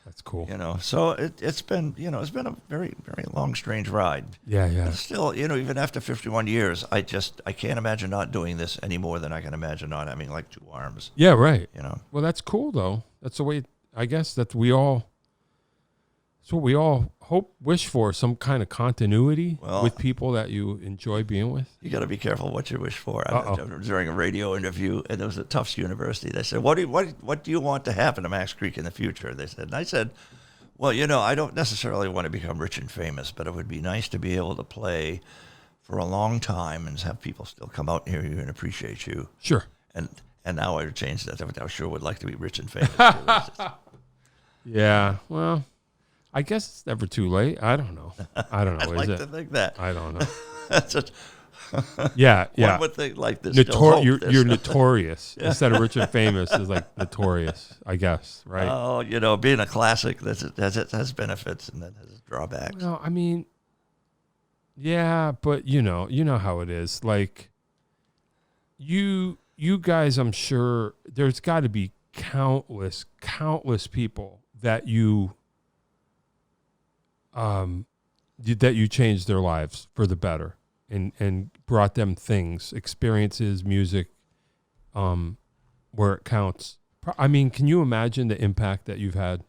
Speaker 1: That's cool.
Speaker 2: So it's been a very, very long, strange ride.
Speaker 1: Yeah.
Speaker 2: But still, even after 51 years, I can't imagine not doing this any more than I can imagine not having like two arms.
Speaker 1: Yeah, right.
Speaker 2: Well,
Speaker 1: that's cool, though. That's the way, I guess, that's what we all wish for, some kind of continuity with people that you enjoy being with.
Speaker 2: You got to be careful what you wish for. During a radio interview, and it was at Tufts University. They said, "What do you want to happen to Max Creek in the future?" They said, and I said, "Well, I don't necessarily want to become rich and famous, but it would be nice to be able to play for a long time and have people still come out and hear you and appreciate you."
Speaker 1: Sure.
Speaker 2: And now I've changed that. I sure would like to be rich and famous too.
Speaker 1: Yeah. Well, I guess it's never too late. I don't know.
Speaker 2: I'd like to think that.
Speaker 1: I don't know.
Speaker 2: That's
Speaker 1: yeah.
Speaker 2: One would think like this.
Speaker 1: You're notorious instead of rich and famous is like notorious, I guess, right?
Speaker 2: Oh, being a classic, it has benefits and that has drawbacks.
Speaker 1: Well, I mean, yeah, but you know how it is. Like you guys, I'm sure there's got to be countless people that you changed their lives for the better and brought them things, experiences, music, where it counts. I mean, can you imagine the impact that you've had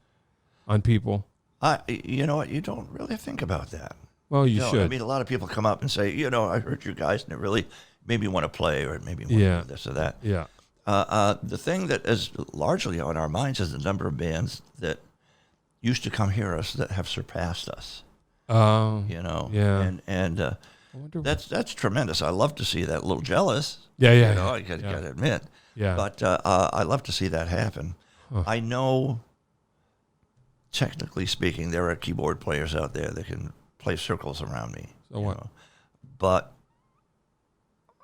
Speaker 1: on people?
Speaker 2: You know what? You don't really think about that.
Speaker 1: Well, you should.
Speaker 2: I mean, a lot of people come up and say, I heard you guys and it really made me want to play or it made me want to do this or that.
Speaker 1: Yeah.
Speaker 2: The thing that is largely on our minds is the number of bands that used to come hear us that have surpassed us.
Speaker 1: Yeah.
Speaker 2: And that's tremendous. I love to see that. A little jealous.
Speaker 1: Yeah.
Speaker 2: I gotta admit.
Speaker 1: Yeah.
Speaker 2: But I love to see that happen.
Speaker 1: Huh.
Speaker 2: I know, technically speaking, there are keyboard players out there that can play circles around me.
Speaker 1: So what?
Speaker 2: But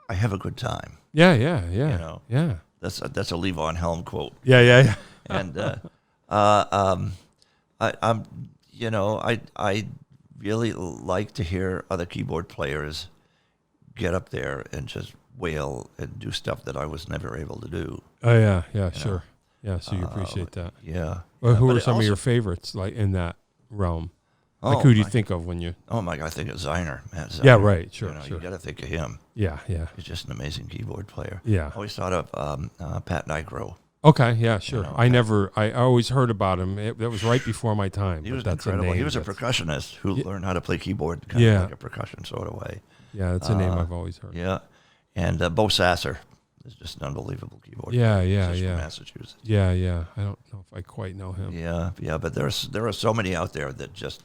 Speaker 2: I have a good time.
Speaker 1: Yeah.
Speaker 2: Yeah. That's a Lee Von Helm quote.
Speaker 1: Yeah.
Speaker 2: And I really like to hear other keyboard players get up there and just wail and do stuff that I was never able to do.
Speaker 1: Oh yeah, sure. Yeah, so you appreciate that.
Speaker 2: Yeah.
Speaker 1: Well, who are some of your favorites, like in that realm? Like who do you think of when you?
Speaker 2: Oh my God, I think of Ziner, Matt Ziner.
Speaker 1: Yeah, right. Sure.
Speaker 2: You got to think of him.
Speaker 1: Yeah.
Speaker 2: He's just an amazing keyboard player.
Speaker 1: Yeah.
Speaker 2: I always thought of Pat Nigro.
Speaker 1: Okay, yeah, sure. I always heard about him. That was right before my time.
Speaker 2: He was incredible. He was a percussionist who learned how to play keyboard kind of like a percussion sort of way.
Speaker 1: Yeah, that's a name I've always heard.
Speaker 2: Yeah. And Bo Sasser is just an unbelievable keyboard
Speaker 1: player.
Speaker 2: Yeah. From Massachusetts.
Speaker 1: Yeah. I don't know if I quite know him.
Speaker 2: Yeah, but there are so many out there that just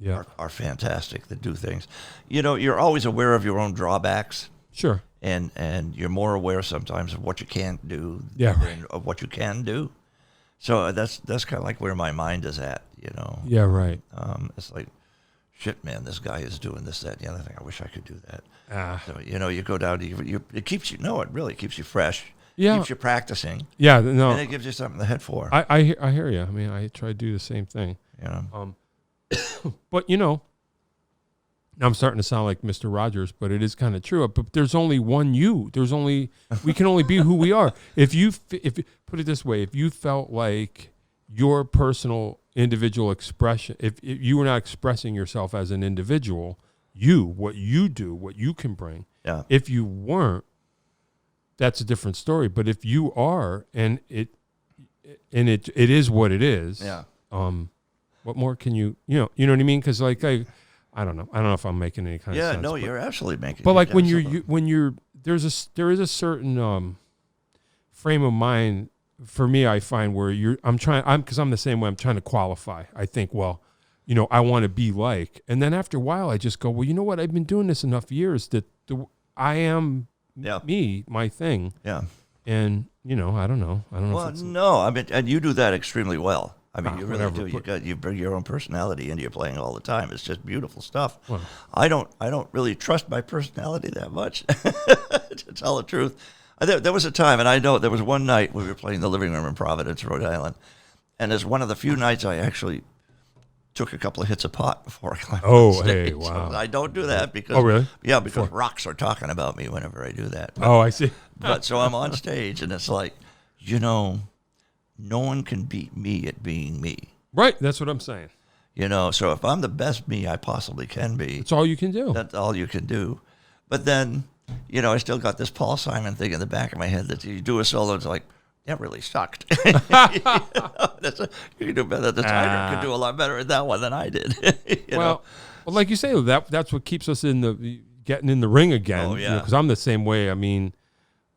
Speaker 2: are fantastic, that do things. You're always aware of your own drawbacks.
Speaker 1: Sure.
Speaker 2: And you're more aware sometimes of what you can't do
Speaker 1: than
Speaker 2: of what you can do. So that's kind of like where my mind is at,
Speaker 1: Yeah, right.
Speaker 2: It's like, shit, man, this guy is doing this, that, and the other thing. I wish I could do that. So, you go down to it keeps you, it really keeps you fresh.
Speaker 1: Yeah.
Speaker 2: Keeps you practicing.
Speaker 1: Yeah, no.
Speaker 2: And it gives you something to head for.
Speaker 1: I hear you. I mean, I try to do the same thing. But, now I'm starting to sound like Mr. Rogers, but it is kind of true. But there's only one you. We can only be who we are. If put it this way, if you felt like your personal individual expression, if you were not expressing yourself as an individual, what you do, what you can bring,
Speaker 2: Yeah.
Speaker 1: If you weren't, that's a different story. But if you are, and it is what it is.
Speaker 2: Yeah.
Speaker 1: What more can you know what I mean? Because like I don't know if I'm making any kind of sense.
Speaker 2: Yeah, no, you're absolutely making.
Speaker 1: But like when you're there is a certain frame of mind for me, I find where because I'm the same way. I'm trying to qualify. I think, well, I want to be like, and then after a while, I just go, well, you know what? I've been doing this enough years that I am me, my thing.
Speaker 2: Yeah.
Speaker 1: And I don't know.
Speaker 2: Well, no, I mean, and you do that extremely well. I mean, you really
Speaker 1: whatever.
Speaker 2: do. You bring your own personality into your playing all the time. It's just beautiful stuff.
Speaker 1: Well,
Speaker 2: I don't really trust my personality that much, to tell the truth. There was a time, and I know there was one night we were playing the living room in Providence, Rhode Island, and it's one of the few nights I actually took a couple of hits of pot before I climbed on stage.
Speaker 1: Hey, wow.
Speaker 2: So I don't do that because
Speaker 1: really?
Speaker 2: Yeah, because rocks are talking about me whenever I do that. But,
Speaker 1: I see.
Speaker 2: But so I'm on stage, and it's like, no one can beat me at being me.
Speaker 1: Right, that's what I'm saying.
Speaker 2: So if I'm the best me I possibly can be,
Speaker 1: It's all you can do.
Speaker 2: that's all you can do. But then, I still got this Paul Simon thing in the back of my head that you do a solo, it's like, that really sucked. You can do better. The Tiger could do a lot better at that one than I did.
Speaker 1: Well, like you say, that's what keeps us getting in the ring again.
Speaker 2: Oh, yeah.
Speaker 1: Because I'm the same way. I mean,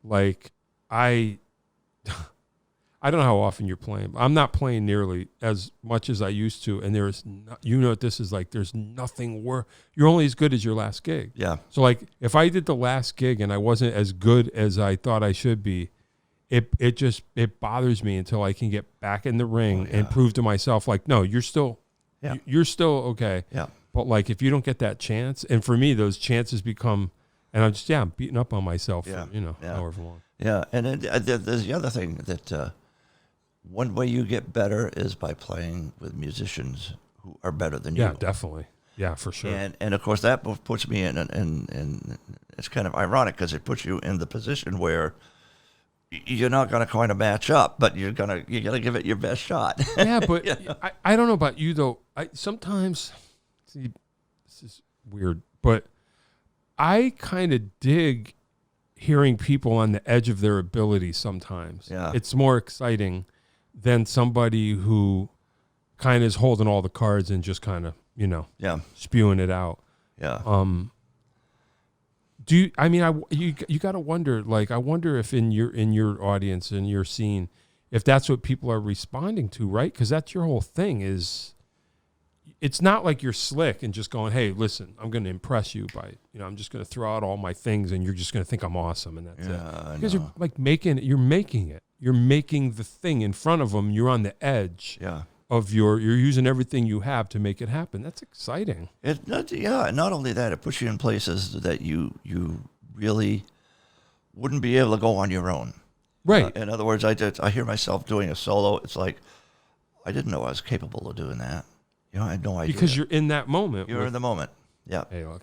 Speaker 1: like I don't know how often you're playing. I'm not playing nearly as much as I used to, and there's what this is like. There's nothing worse. You're only as good as your last gig.
Speaker 2: Yeah.
Speaker 1: So like, if I did the last gig and I wasn't as good as I thought I should be, it bothers me until I can get back in the ring and prove to myself like, no, you're still okay.
Speaker 2: Yeah.
Speaker 1: But like, if you don't get that chance, and for me, those chances become, and I'm beating up on myself for, however long.
Speaker 2: Yeah, and there's the other thing that one way you get better is by playing with musicians who are better than you.
Speaker 1: Yeah, definitely. Yeah, for sure.
Speaker 2: And of course that puts me in it's kind of ironic because it puts you in the position where you're not going to kind of match up, but you're gonna give it your best shot.
Speaker 1: Yeah, but I don't know about you though. I sometimes see, this is weird, but I kind of dig hearing people on the edge of their ability sometimes.
Speaker 2: Yeah.
Speaker 1: It's more exciting than somebody who kind of is holding all the cards and just kind of, spewing it out.
Speaker 2: Yeah.
Speaker 1: You got to wonder, like, I wonder if in your audience, in your scene, if that's what people are responding to, right? Because that's your whole thing is, it's not like you're slick and just going, hey, listen, I'm going to impress you by, I'm just going to throw out all my things and you're just going to think I'm awesome and that's it. Because you're like making it. You're making the thing in front of them. You're on the edge of you're using everything you have to make it happen. That's exciting.
Speaker 2: Not only that, it puts you in places that you really wouldn't be able to go on your own.
Speaker 1: Right.
Speaker 2: In other words, I hear myself doing a solo. It's like, I didn't know I was capable of doing that. I had no idea.
Speaker 1: Because you're in that moment.
Speaker 2: You're in the moment. Yeah.
Speaker 1: Hey, look,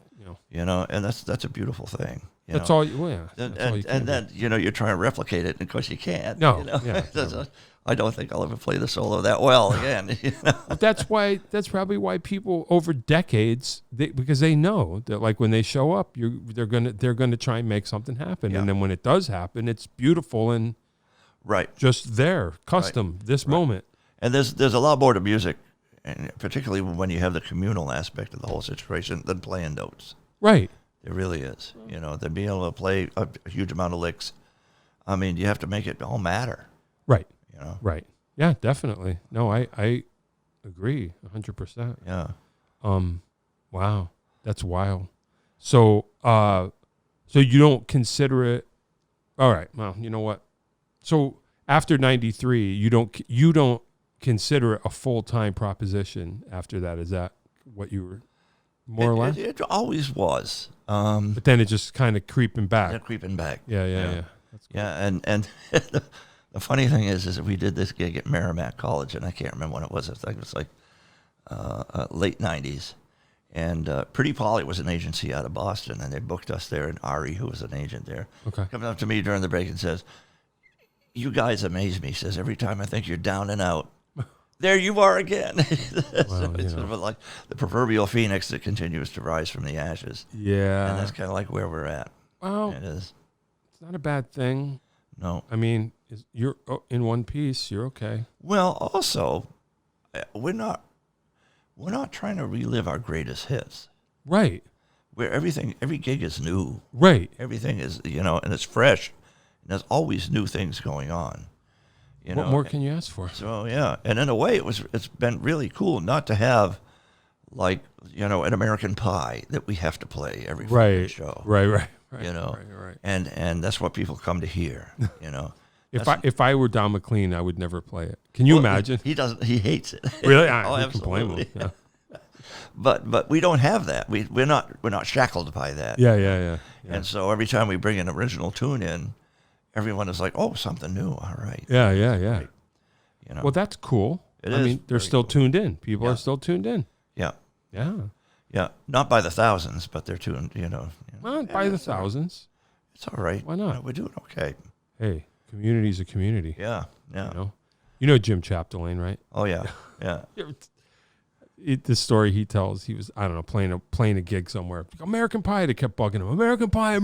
Speaker 2: and that's a beautiful thing.
Speaker 1: That's all. Yeah.
Speaker 2: And then you're trying to replicate it, and of course you can't.
Speaker 1: No.
Speaker 2: I don't think I'll ever play the solo that well again.
Speaker 1: But that's probably why people over decades, because they know that like when they show up, they're gonna try and make something happen, and then when it does happen, it's beautiful and just there, custom, this moment.
Speaker 2: And there's a lot more to music, and particularly when you have the communal aspect of the whole situation than playing notes.
Speaker 1: Right.
Speaker 2: It really is. Than being able to play a huge amount of licks. I mean, you have to make it all matter.
Speaker 1: Right. Right. Yeah, definitely. No, I agree 100%.
Speaker 2: Yeah.
Speaker 1: Wow. That's wild. So you don't consider it, all right, well, you know what? So after 93, you don't consider it a full-time proposition after that. Is that what you were more or less?
Speaker 2: It always was.
Speaker 1: But then it just kind of creeping back.
Speaker 2: Yeah, creeping back.
Speaker 1: Yeah.
Speaker 2: That's cool. Yeah, and the funny thing is that we did this gig at Merrimack College, and I can't remember when it was. It was like late 90s. And Pretty Polly was an agency out of Boston, and they booked us there, and Ari, who was an agent there, comes up to me during the break and says, "You guys amaze me," says, "every time I think you're down and out, there you are again." So it's sort of like the proverbial phoenix that continues to rise from the ashes.
Speaker 1: Yeah.
Speaker 2: And that's kind of like where we're at.
Speaker 1: Well,
Speaker 2: It is.
Speaker 1: it's not a bad thing.
Speaker 2: No.
Speaker 1: I mean, you're in one piece. You're okay.
Speaker 2: Well, also, we're not trying to relive our greatest hits.
Speaker 1: Right.
Speaker 2: Where every gig is new.
Speaker 1: Right.
Speaker 2: Everything is, and it's fresh. And there's always new things going on.
Speaker 1: What more can you ask for?
Speaker 2: So yeah, and in a way, it's been really cool not to have, like, an American Pie that we have to play every fucking show.
Speaker 1: Right.
Speaker 2: Right. And that's what people come to hear.
Speaker 1: If I were Don McLean, I would never play it. Can you imagine?
Speaker 2: He doesn't. He hates it.
Speaker 1: Really?
Speaker 2: Oh,
Speaker 1: I can blame him. Yeah.
Speaker 2: But we don't have that. We're not shackled by that.
Speaker 1: Yeah.
Speaker 2: And so every time we bring an original tune in, everyone is like, "Oh, something new. All right."
Speaker 1: Yeah.
Speaker 2: Right.
Speaker 1: Well, that's cool. I mean, they're still tuned in. People are still tuned in.
Speaker 2: Yeah.
Speaker 1: Yeah.
Speaker 2: Not by the thousands, but they're tuned.
Speaker 1: Well, by the thousands.
Speaker 2: It's all right.
Speaker 1: Why not?
Speaker 2: We're doing okay.
Speaker 1: Hey, community's a community.
Speaker 2: Yeah.
Speaker 1: You know Jim Chapdelaine, right?
Speaker 2: Oh yeah.
Speaker 1: The story he tells, he was, I don't know, playing a gig somewhere. American Pie, they kept bugging him. American Pie.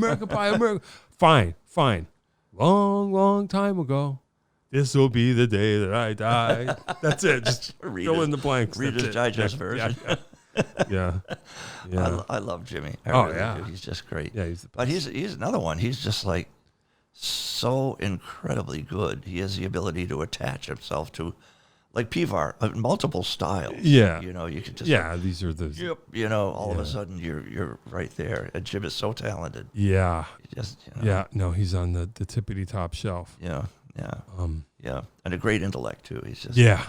Speaker 1: Fine. Long time ago, this will be the day that I die. That's it. Just fill in the blanks.
Speaker 2: Reader's Digest version.
Speaker 1: Yeah.
Speaker 2: I love Jimmy. I really do. He's just great.
Speaker 1: Yeah, he's the best.
Speaker 2: But he's another one. He's just like so incredibly good. He has the ability to attach himself to, like Pivar, multiple styles.
Speaker 1: Yeah.
Speaker 2: You can just.
Speaker 1: Yeah, these are the.
Speaker 2: Yep. All of a sudden you're right there. And Jim is so talented.
Speaker 1: Yeah.
Speaker 2: He just.
Speaker 1: Yeah. No, he's on the tippity top shelf.
Speaker 2: Yeah. And a great intellect too. He's just.
Speaker 1: Yeah.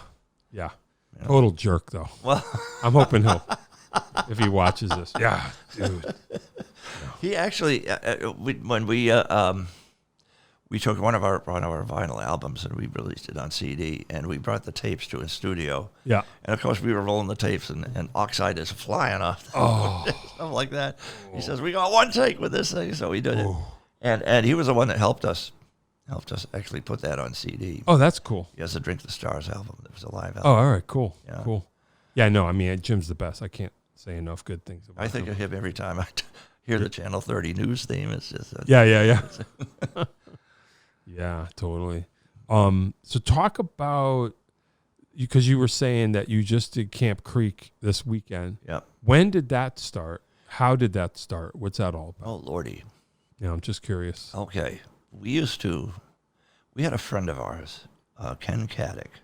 Speaker 1: Total jerk though.
Speaker 2: Well,
Speaker 1: I'm hoping he'll, if he watches this. Yeah, dude.
Speaker 2: He actually, when we took one of our vinyl albums and we released it on CD, and we brought the tapes to his studio.
Speaker 1: Yeah.
Speaker 2: And of course we were rolling the tapes, and oxide is flying off. Stuff like that. He says, "We got one take with this thing," so we did it. And he was the one that helped us actually put that on CD.
Speaker 1: Oh, that's cool.
Speaker 2: He has the Drink the Stars album. It was a live album.
Speaker 1: Oh, all right, cool.
Speaker 2: Yeah.
Speaker 1: Cool. Yeah, no, I mean, Jim's the best. I can't say enough good things about him.
Speaker 2: I think of him every time I hear the Channel 30 news theme. It's just
Speaker 1: Yeah. Yeah, totally. So talk about, because you were saying that you just did Camp Creek this weekend.
Speaker 2: Yep.
Speaker 1: When did that start? How did that start? What's that all about?
Speaker 2: Oh, Lordy.
Speaker 1: Yeah, I'm just curious.
Speaker 2: Okay. We had a friend of ours, Ken Caddick,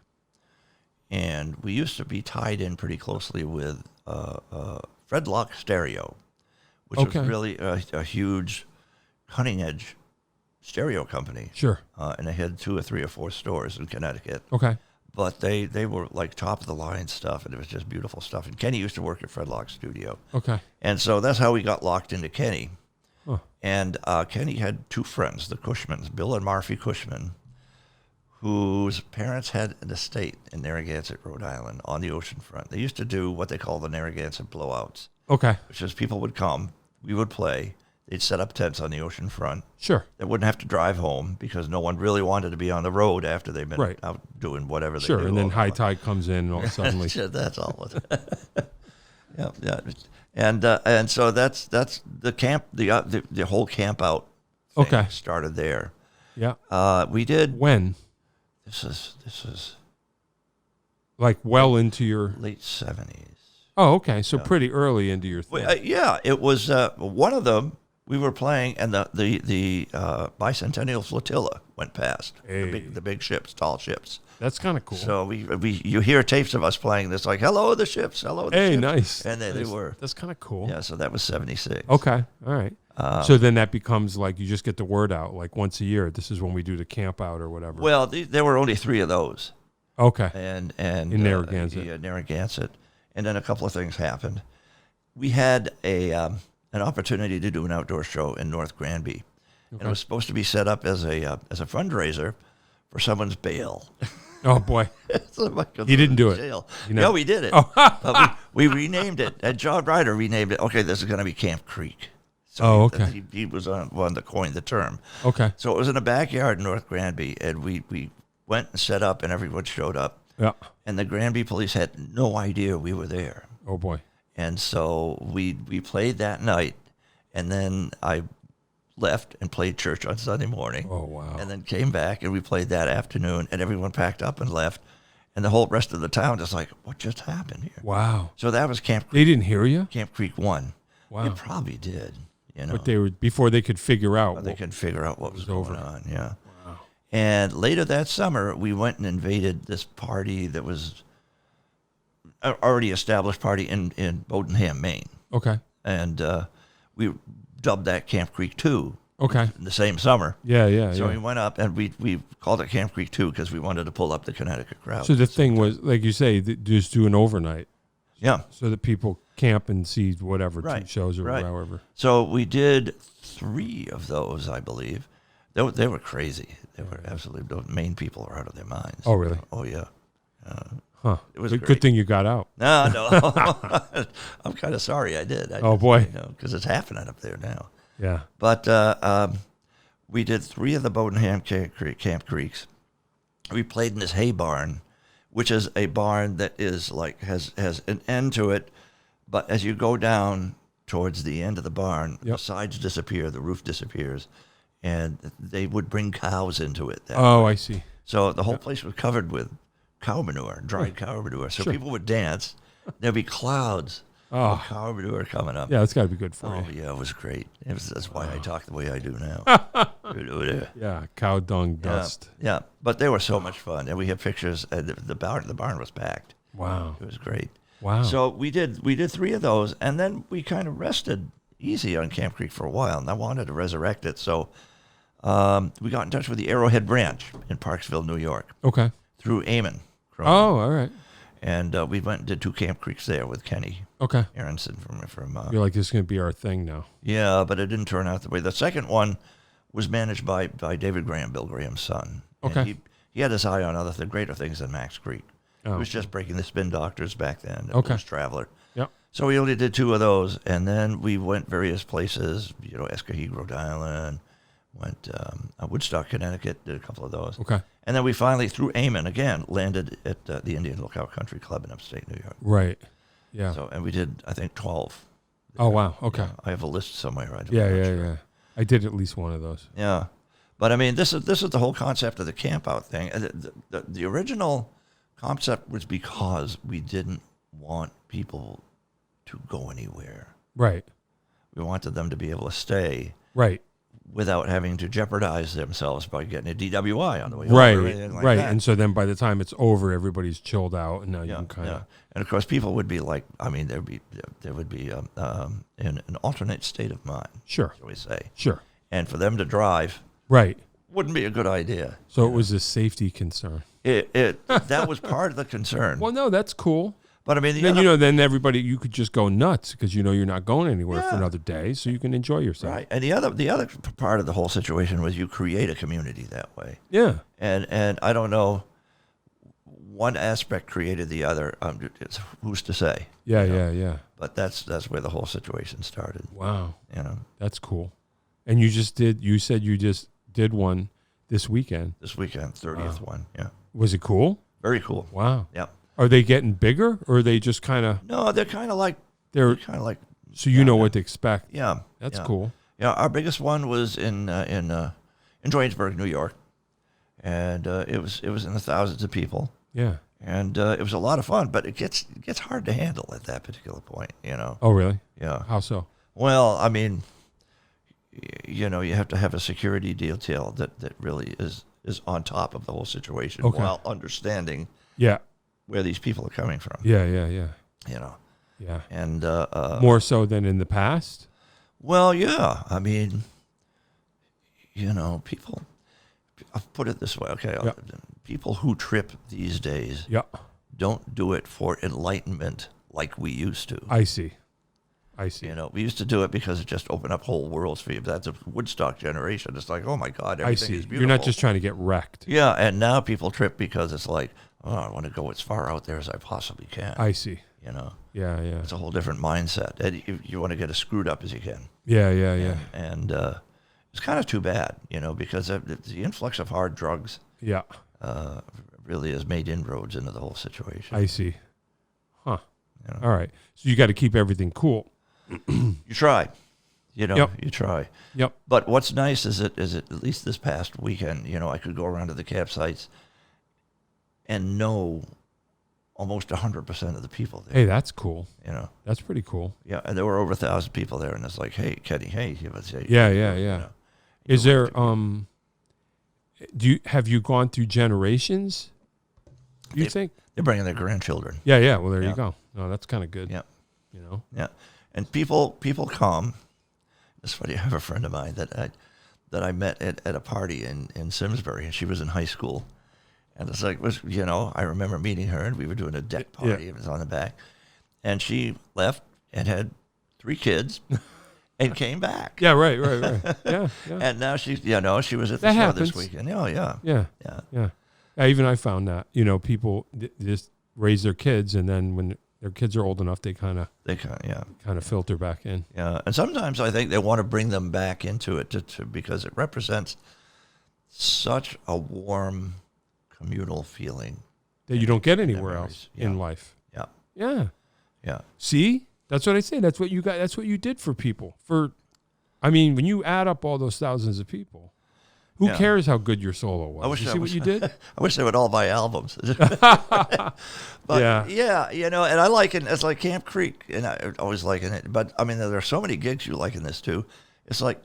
Speaker 2: and we used to be tied in pretty closely with Fredlock Stereo, which was really a huge, cutting-edge stereo company.
Speaker 1: Sure.
Speaker 2: And they had 2 or 3 or 4 stores in Connecticut.
Speaker 1: Okay.
Speaker 2: But they were like top-of-the-line stuff, and it was just beautiful stuff. And Kenny used to work at Fredlock's studio.
Speaker 1: Okay.
Speaker 2: And so that's how we got locked into Kenny.
Speaker 1: Huh.
Speaker 2: And Kenny had 2 friends, the Cushmans, Bill and Marcy Cushman, whose parents had an estate in Narragansett, Rhode Island, on the ocean front. They used to do what they call the Narragansett blowouts.
Speaker 1: Okay.
Speaker 2: Which is people would come, we would play, they'd set up tents on the ocean front.
Speaker 1: Sure.
Speaker 2: They wouldn't have to drive home because no one really wanted to be on the road after they've been out doing whatever they do.
Speaker 1: Sure, and then high tide comes in and all suddenly.
Speaker 2: That's all. Yeah. And so that's the camp, the whole camp out thing started there.
Speaker 1: Yeah.
Speaker 2: We did.
Speaker 1: When?
Speaker 2: This is
Speaker 1: like well into your
Speaker 2: late 70s.
Speaker 1: Oh, okay. So pretty early into your thing.
Speaker 2: Yeah, it was one of them. We were playing, and the bicentennial flotilla went past.
Speaker 1: Hey.
Speaker 2: The big ships, tall ships.
Speaker 1: That's kind of cool.
Speaker 2: So you hear tapes of us playing this, like, "Hello, the ships, hello, the ships."
Speaker 1: Hey, nice.
Speaker 2: And they were.
Speaker 1: That's kind of cool.
Speaker 2: Yeah, so that was 76.
Speaker 1: Okay, all right. So then that becomes like you just get the word out, like once a year. This is when we do the camp out or whatever.
Speaker 2: Well, there were only 3 of those.
Speaker 1: Okay.
Speaker 2: And
Speaker 1: in Narragansett.
Speaker 2: Narragansett, and then a couple of things happened. We had an opportunity to do an outdoor show in North Granby, and it was supposed to be set up as a fundraiser for someone's bail.
Speaker 1: Oh boy, he didn't do it.
Speaker 2: No, we did it. But we renamed it, and John Ryder renamed it. Okay, this is going to be Camp Creek. So he was one that coined the term.
Speaker 1: Okay.
Speaker 2: So it was in a backyard in North Granby, and we went and set up, and everyone showed up.
Speaker 1: Yeah.
Speaker 2: And the Granby police had no idea we were there.
Speaker 1: Oh boy.
Speaker 2: And so we played that night, and then I left and played church on Sunday morning.
Speaker 1: Oh, wow.
Speaker 2: And then came back, and we played that afternoon, and everyone packed up and left. And the whole rest of the town is like, what just happened here?
Speaker 1: Wow.
Speaker 2: So that was Camp
Speaker 1: They didn't hear you?
Speaker 2: Camp Creek 1.
Speaker 1: Wow.
Speaker 2: It probably did, you know.
Speaker 1: But they were, before they could figure out.
Speaker 2: But they could figure out what was going on, yeah.
Speaker 1: Wow.
Speaker 2: And later that summer, we went and invaded this party that was an already established party in Bowdenham, Maine.
Speaker 1: Okay.
Speaker 2: And we dubbed that Camp Creek 2
Speaker 1: Okay.
Speaker 2: in the same summer.
Speaker 1: Yeah.
Speaker 2: So we went up, and we called it Camp Creek 2 because we wanted to pull up the Connecticut crowd.
Speaker 1: So the thing was, like you say, just do an overnight.
Speaker 2: Yeah.
Speaker 1: So that people camp and see whatever, 2 shows or
Speaker 2: right.
Speaker 1: however.
Speaker 2: So we did 3 of those, I believe. They were crazy. They were absolutely, the Maine people are out of their minds.
Speaker 1: Oh, really?
Speaker 2: Oh, yeah.
Speaker 1: Huh.
Speaker 2: It was
Speaker 1: good thing you got out.
Speaker 2: No. I'm kind of sorry I did.
Speaker 1: Boy.
Speaker 2: Because it's happening up there now.
Speaker 1: Yeah.
Speaker 2: But we did 3 of the Bowdenham Camp Creeks. We played in this hay barn, which is a barn that is like has an end to it, but as you go down towards the end of the barn, the sides disappear, the roof disappears, and they would bring cows into it.
Speaker 1: I see.
Speaker 2: So the whole place was covered with cow manure, dried cow manure. So people would dance. There'd be clouds of cow manure coming up.
Speaker 1: Yeah, that's got to be good for you.
Speaker 2: Oh, yeah, it was great. That's why I talk the way I do now.
Speaker 1: Yeah, cow dung dust.
Speaker 2: Yeah, but they were so much fun. And we have pictures. The barn was packed.
Speaker 1: Wow.
Speaker 2: It was great.
Speaker 1: Wow.
Speaker 2: So we did 3 of those, and then we kind of rested easy on Camp Creek for a while, and I wanted to resurrect it. So we got in touch with the Arrowhead Branch in Parksville, New York.
Speaker 1: Okay.
Speaker 2: Through Eamon.
Speaker 1: Oh, all right.
Speaker 2: And we went and did 2 Camp Creeks there with Kenny Aronson from
Speaker 1: You're like, this is going to be our thing now.
Speaker 2: Yeah, but it didn't turn out the way. The second one was managed by David Graham, Bill Graham's son.
Speaker 1: Okay.
Speaker 2: And he had his eye on greater things than Max Creek.
Speaker 1: Oh.
Speaker 2: He was just breaking the Spin Doctors back then.
Speaker 1: Okay.
Speaker 2: Blues Traveler.
Speaker 1: Yep.
Speaker 2: So we only did 2 of those, and then we went various places. Escaheg, Rhode Island. Went Woodstock, Connecticut. Did a couple of those.
Speaker 1: Okay.
Speaker 2: And then we finally, through Eamon again, landed at the Indian Lookout Country Club in upstate New York.
Speaker 1: Right. Yeah.
Speaker 2: So, and we did, I think, 12.
Speaker 1: Oh, wow. Okay.
Speaker 2: I have a list somewhere.
Speaker 1: Yeah. I did at least one of those.
Speaker 2: Yeah. But I mean, this is the whole concept of the camp out thing. The original concept was because we didn't want people to go anywhere.
Speaker 1: Right.
Speaker 2: We wanted them to be able to stay.
Speaker 1: Right.
Speaker 2: Without having to jeopardize themselves by getting a DWI on the way home. Right.
Speaker 1: That. And so then by the time it's over, everybody's chilled out, and now you can kind of.
Speaker 2: And of course, people would be like, I mean, there would be in an alternate state of mind.
Speaker 1: Sure.
Speaker 2: Shall we say?
Speaker 1: Sure.
Speaker 2: And for them to drive.
Speaker 1: Right.
Speaker 2: Wouldn't be a good idea.
Speaker 1: So it was a safety concern.
Speaker 2: That was part of the concern.
Speaker 1: Well, no, that's cool.
Speaker 2: But I mean,
Speaker 1: then everybody, you could just go nuts because you're not going anywhere for another day, so you can enjoy yourself.
Speaker 2: Right. And the other part of the whole situation was you create a community that way.
Speaker 1: Yeah.
Speaker 2: And I don't know, one aspect created the other. Who's to say?
Speaker 1: Yeah.
Speaker 2: But that's where the whole situation started.
Speaker 1: Wow. That's cool. And you said you just did one this weekend.
Speaker 2: This weekend, 30th one. Yeah.
Speaker 1: Was it cool?
Speaker 2: Very cool.
Speaker 1: Wow.
Speaker 2: Yeah.
Speaker 1: Are they getting bigger, or are they just kind of?
Speaker 2: No, they're kind of like.
Speaker 1: So you know what to expect.
Speaker 2: Yeah.
Speaker 1: That's cool.
Speaker 2: Yeah, our biggest one was in Johannesburg, New York, and it was in the thousands of people.
Speaker 1: Yeah.
Speaker 2: And it was a lot of fun, but it gets hard to handle at that particular point.
Speaker 1: Oh, really?
Speaker 2: Yeah.
Speaker 1: How so?
Speaker 2: Well, I mean, you have to have a security detail that really is on top of the whole situation while understanding.
Speaker 1: Yeah.
Speaker 2: Where these people are coming from.
Speaker 1: Yeah.
Speaker 2: Yeah. And
Speaker 1: more so than in the past?
Speaker 2: Well, yeah. I mean, people, I'll put it this way, okay?
Speaker 1: Yeah.
Speaker 2: People who trip these days don't do it for enlightenment like we used to.
Speaker 1: I see.
Speaker 2: We used to do it because it just opened up whole worlds for you. That's a Woodstock generation. It's like, oh my God, everything is beautiful.
Speaker 1: You're not just trying to get wrecked.
Speaker 2: Yeah, and now people trip because it's like, oh, I want to go as far out there as I possibly can.
Speaker 1: I see. Yeah.
Speaker 2: It's a whole different mindset. And you want to get as screwed up as you can.
Speaker 1: Yeah.
Speaker 2: And it's kind of too bad, because the influx of hard drugs really has made inroads into the whole situation.
Speaker 1: I see. Huh. All right. So you got to keep everything cool.
Speaker 2: You try. you try.
Speaker 1: Yep.
Speaker 2: But what's nice is that at least this past weekend, I could go around to the campsites and know almost 100% of the people there.
Speaker 1: Hey, that's cool.
Speaker 2: That's
Speaker 1: pretty cool.
Speaker 2: Yeah, and there were over 1,000 people there, and it's like, hey, Kenny, hey,
Speaker 1: Yeah. Is there have you gone through generations? You think
Speaker 2: they're bringing their grandchildren?
Speaker 1: Yeah. Well, there you go. No, that's kind of good.
Speaker 2: Yeah.
Speaker 1: Yeah.
Speaker 2: And people come. It's funny. I have a friend of mine that I met at a party in Simsbury, and she was in high school. And it's like, I remember meeting her, and we were doing a deck party. Yeah. It was on the back. And she left and had 3 kids and came back.
Speaker 1: Yeah, right. Yeah.
Speaker 2: And now she was at the
Speaker 1: that
Speaker 2: show
Speaker 1: happens.
Speaker 2: this weekend. Oh, yeah.
Speaker 1: Yeah. Even I found that, people just raise their kids, and then when their kids are old enough, they kind of filter back in.
Speaker 2: Yeah. And sometimes I think they want to bring them back into it because it represents such a warm communal feeling
Speaker 1: that you don't get anywhere else in life. Yeah. See, that's what I say. That's what you got. That's what you did for people. When you add up all those thousands of people, who cares how good your solo was? You see what you did?
Speaker 2: I wish they would all buy albums. But and I like it. It's like Camp Creek, and I always liken it. But there are so many gigs you like in this too. It's like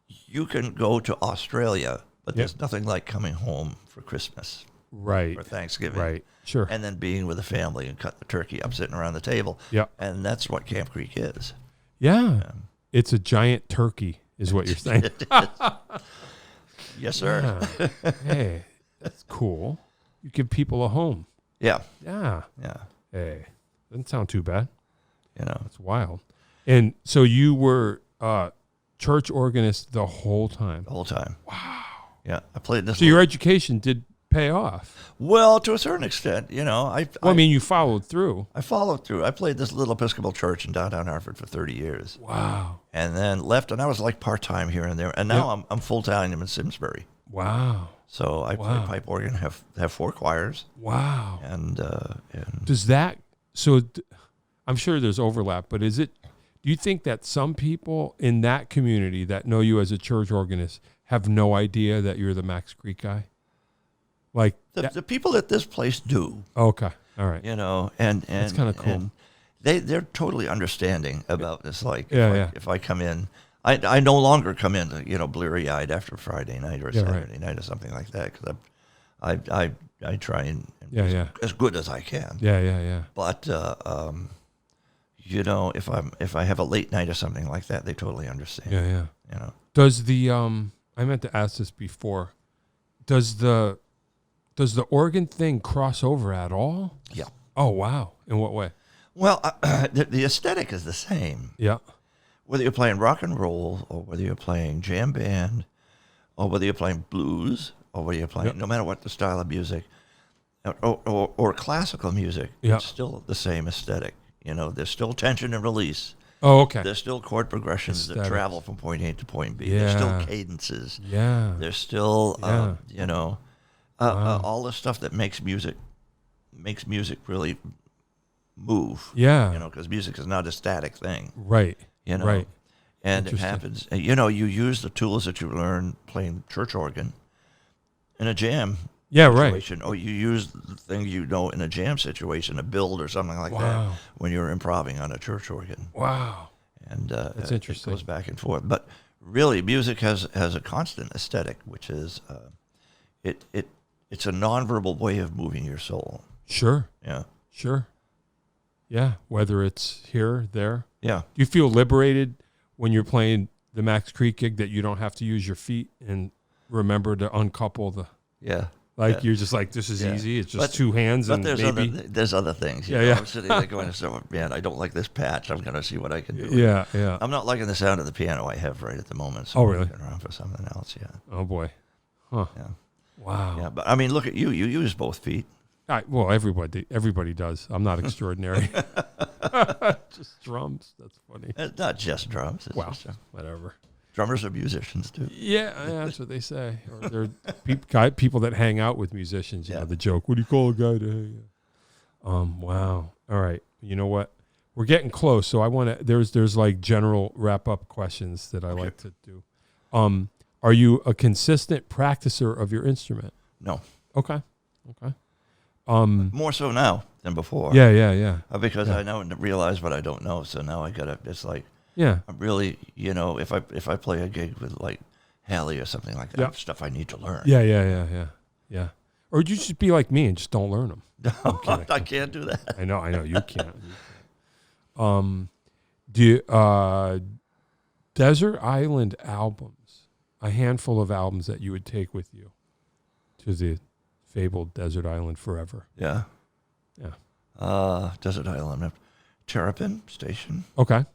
Speaker 2: you can go to Australia, but there's nothing like coming home for Christmas.
Speaker 1: Right.
Speaker 2: Or Thanksgiving.
Speaker 1: Right. Sure.
Speaker 2: And then being with the family and cut the turkey up sitting around the table.
Speaker 1: Yeah.
Speaker 2: And that's what Camp Creek is.
Speaker 1: Yeah. It's a giant turkey is what you're saying.
Speaker 2: Yes, sir.
Speaker 1: Yeah. Hey, that's cool. You give people a home.
Speaker 2: Yeah.
Speaker 1: Yeah.
Speaker 2: Yeah.
Speaker 1: Hey, doesn't sound too bad.
Speaker 2: It's
Speaker 1: wild. And so you were church organist the whole time?
Speaker 2: The whole time.
Speaker 1: Wow.
Speaker 2: Yeah. I played this.
Speaker 1: So your education did pay off?
Speaker 2: Well, to a certain extent,
Speaker 1: you followed through.
Speaker 2: I followed through. I played this little Episcopal church in downtown Hartford for 30 years.
Speaker 1: Wow.
Speaker 2: And then left, and I was like part-time here and there. And now I'm full-time in Simsbury.
Speaker 1: Wow.
Speaker 2: So I play pipe organ, have 4 choirs.
Speaker 1: Wow.
Speaker 2: And
Speaker 1: does that, I'm sure there's overlap, but do you think that some people in that community that know you as a church organist have no idea that you're the Max Creek guy? Like
Speaker 2: the people at this place do.
Speaker 1: Okay. All right.
Speaker 2: And
Speaker 1: that's kind of cool.
Speaker 2: And they're totally understanding about this. Like, if I come in, I no longer come in, bleary eyed after Friday night or Saturday night or something like that, because I try and be as good as I can.
Speaker 1: Yeah.
Speaker 2: But if I have a late night or something like that, they totally understand.
Speaker 1: Yeah. Does I meant to ask this before. Does the organ thing cross over at all?
Speaker 2: Yeah.
Speaker 1: Oh, wow. In what way?
Speaker 2: Well, the aesthetic is the same.
Speaker 1: Yeah.
Speaker 2: Whether you're playing rock and roll, or whether you're playing jam band, or whether you're playing blues, or whether you're playing, no matter what the style of music, or classical music, it's still the same aesthetic. There's still tension and release.
Speaker 1: Oh, okay.
Speaker 2: There's still chord progressions that travel from point A to point B.
Speaker 1: Yeah.
Speaker 2: There's still cadences.
Speaker 1: Yeah.
Speaker 2: There's still, all the stuff that makes music really move.
Speaker 1: Yeah.
Speaker 2: Because music is not a static thing.
Speaker 1: Right. Right.
Speaker 2: And it happens. You use the tools that you learn playing church organ in a jam situation. Or you use the thing in a jam situation, a build or something like that, when you're improvising on a church organ.
Speaker 1: Wow.
Speaker 2: And
Speaker 1: that's interesting.
Speaker 2: It goes back and forth. But really, music has a constant aesthetic, which is it's a nonverbal way of moving your soul.
Speaker 1: Sure.
Speaker 2: Yeah.
Speaker 1: Sure. Yeah. Whether it's here, there.
Speaker 2: Yeah.
Speaker 1: Do you feel liberated when you're playing the Max Creek gig that you don't have to use your feet and remember to uncouple the...
Speaker 2: Yeah.
Speaker 1: You're just like, this is easy. It's just 2 hands and maybe...
Speaker 2: there's other things. I'm sitting there going, man, I don't like this patch. I'm going to see what I can do.
Speaker 1: Yeah.
Speaker 2: I'm not liking the sound of the piano I have right at the moment. So
Speaker 1: really?
Speaker 2: I'm looking around for something else,
Speaker 1: Oh, boy. Huh.
Speaker 2: Yeah.
Speaker 1: Wow.
Speaker 2: Yeah, but look at you. You use both feet.
Speaker 1: Everybody does. I'm not extraordinary. Just drums. That's funny.
Speaker 2: It's not just drums. It's
Speaker 1: whatever.
Speaker 2: Drummers are musicians too.
Speaker 1: Yeah, that's what they say. Or they're people that hang out with musicians. The joke. What do you call a guy to hang out? Wow. All right. You know what? we're getting close. So I want to. There's like general wrap up questions that I like to do. Are you a consistent practicer of your instrument?
Speaker 2: No.
Speaker 1: Okay.
Speaker 2: More so now than before.
Speaker 1: Yeah.
Speaker 2: Because I know and realize what I don't know. So now I gotta. It's like I'm really, if I play a gig with like Hallie or something like that, stuff I need to learn.
Speaker 1: Yeah. Or would you just be like me and just don't learn them?
Speaker 2: No, I can't do that.
Speaker 1: I know. You can't. Do you, Desert Island albums, a handful of albums that you would take with you to the fabled Desert Island forever.
Speaker 2: Yeah. Desert Island, Terrapin Station.
Speaker 1: Okay.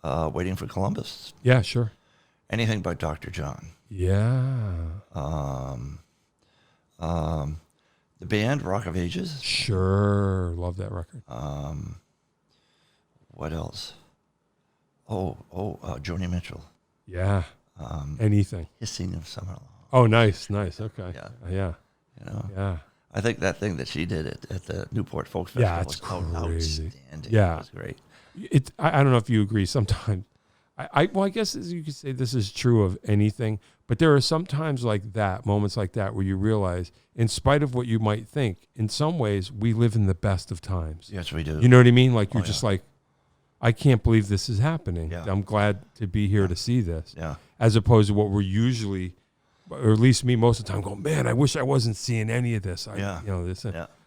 Speaker 2: Waiting for Columbus.
Speaker 1: Yeah, sure.
Speaker 2: Anything by Dr. John.
Speaker 1: Yeah.
Speaker 2: The band Rock of Ages.
Speaker 1: Sure, love that record.
Speaker 2: What else? Joni Mitchell.
Speaker 1: Yeah. Anything.
Speaker 2: Hissing of Summer.
Speaker 1: Oh, nice. Okay. Yeah. Yeah.
Speaker 2: I think that thing that she did at the Newport Folk Festival
Speaker 1: it's
Speaker 2: was
Speaker 1: crazy.
Speaker 2: outstanding.
Speaker 1: Yeah.
Speaker 2: It was great.
Speaker 1: I don't know if you agree. Sometimes, I guess you could say this is true of anything, but there are some times like that, moments like that, where you realize, in spite of what you might think, in some ways, we live in the best of times.
Speaker 2: Yes, we do.
Speaker 1: You know what I mean? Like, you're just like, I can't believe this is happening.
Speaker 2: Yeah.
Speaker 1: I'm glad to be here to see this.
Speaker 2: Yeah.
Speaker 1: As opposed to what we're usually, or at least me most of the time, going, man, I wish I wasn't seeing any of this.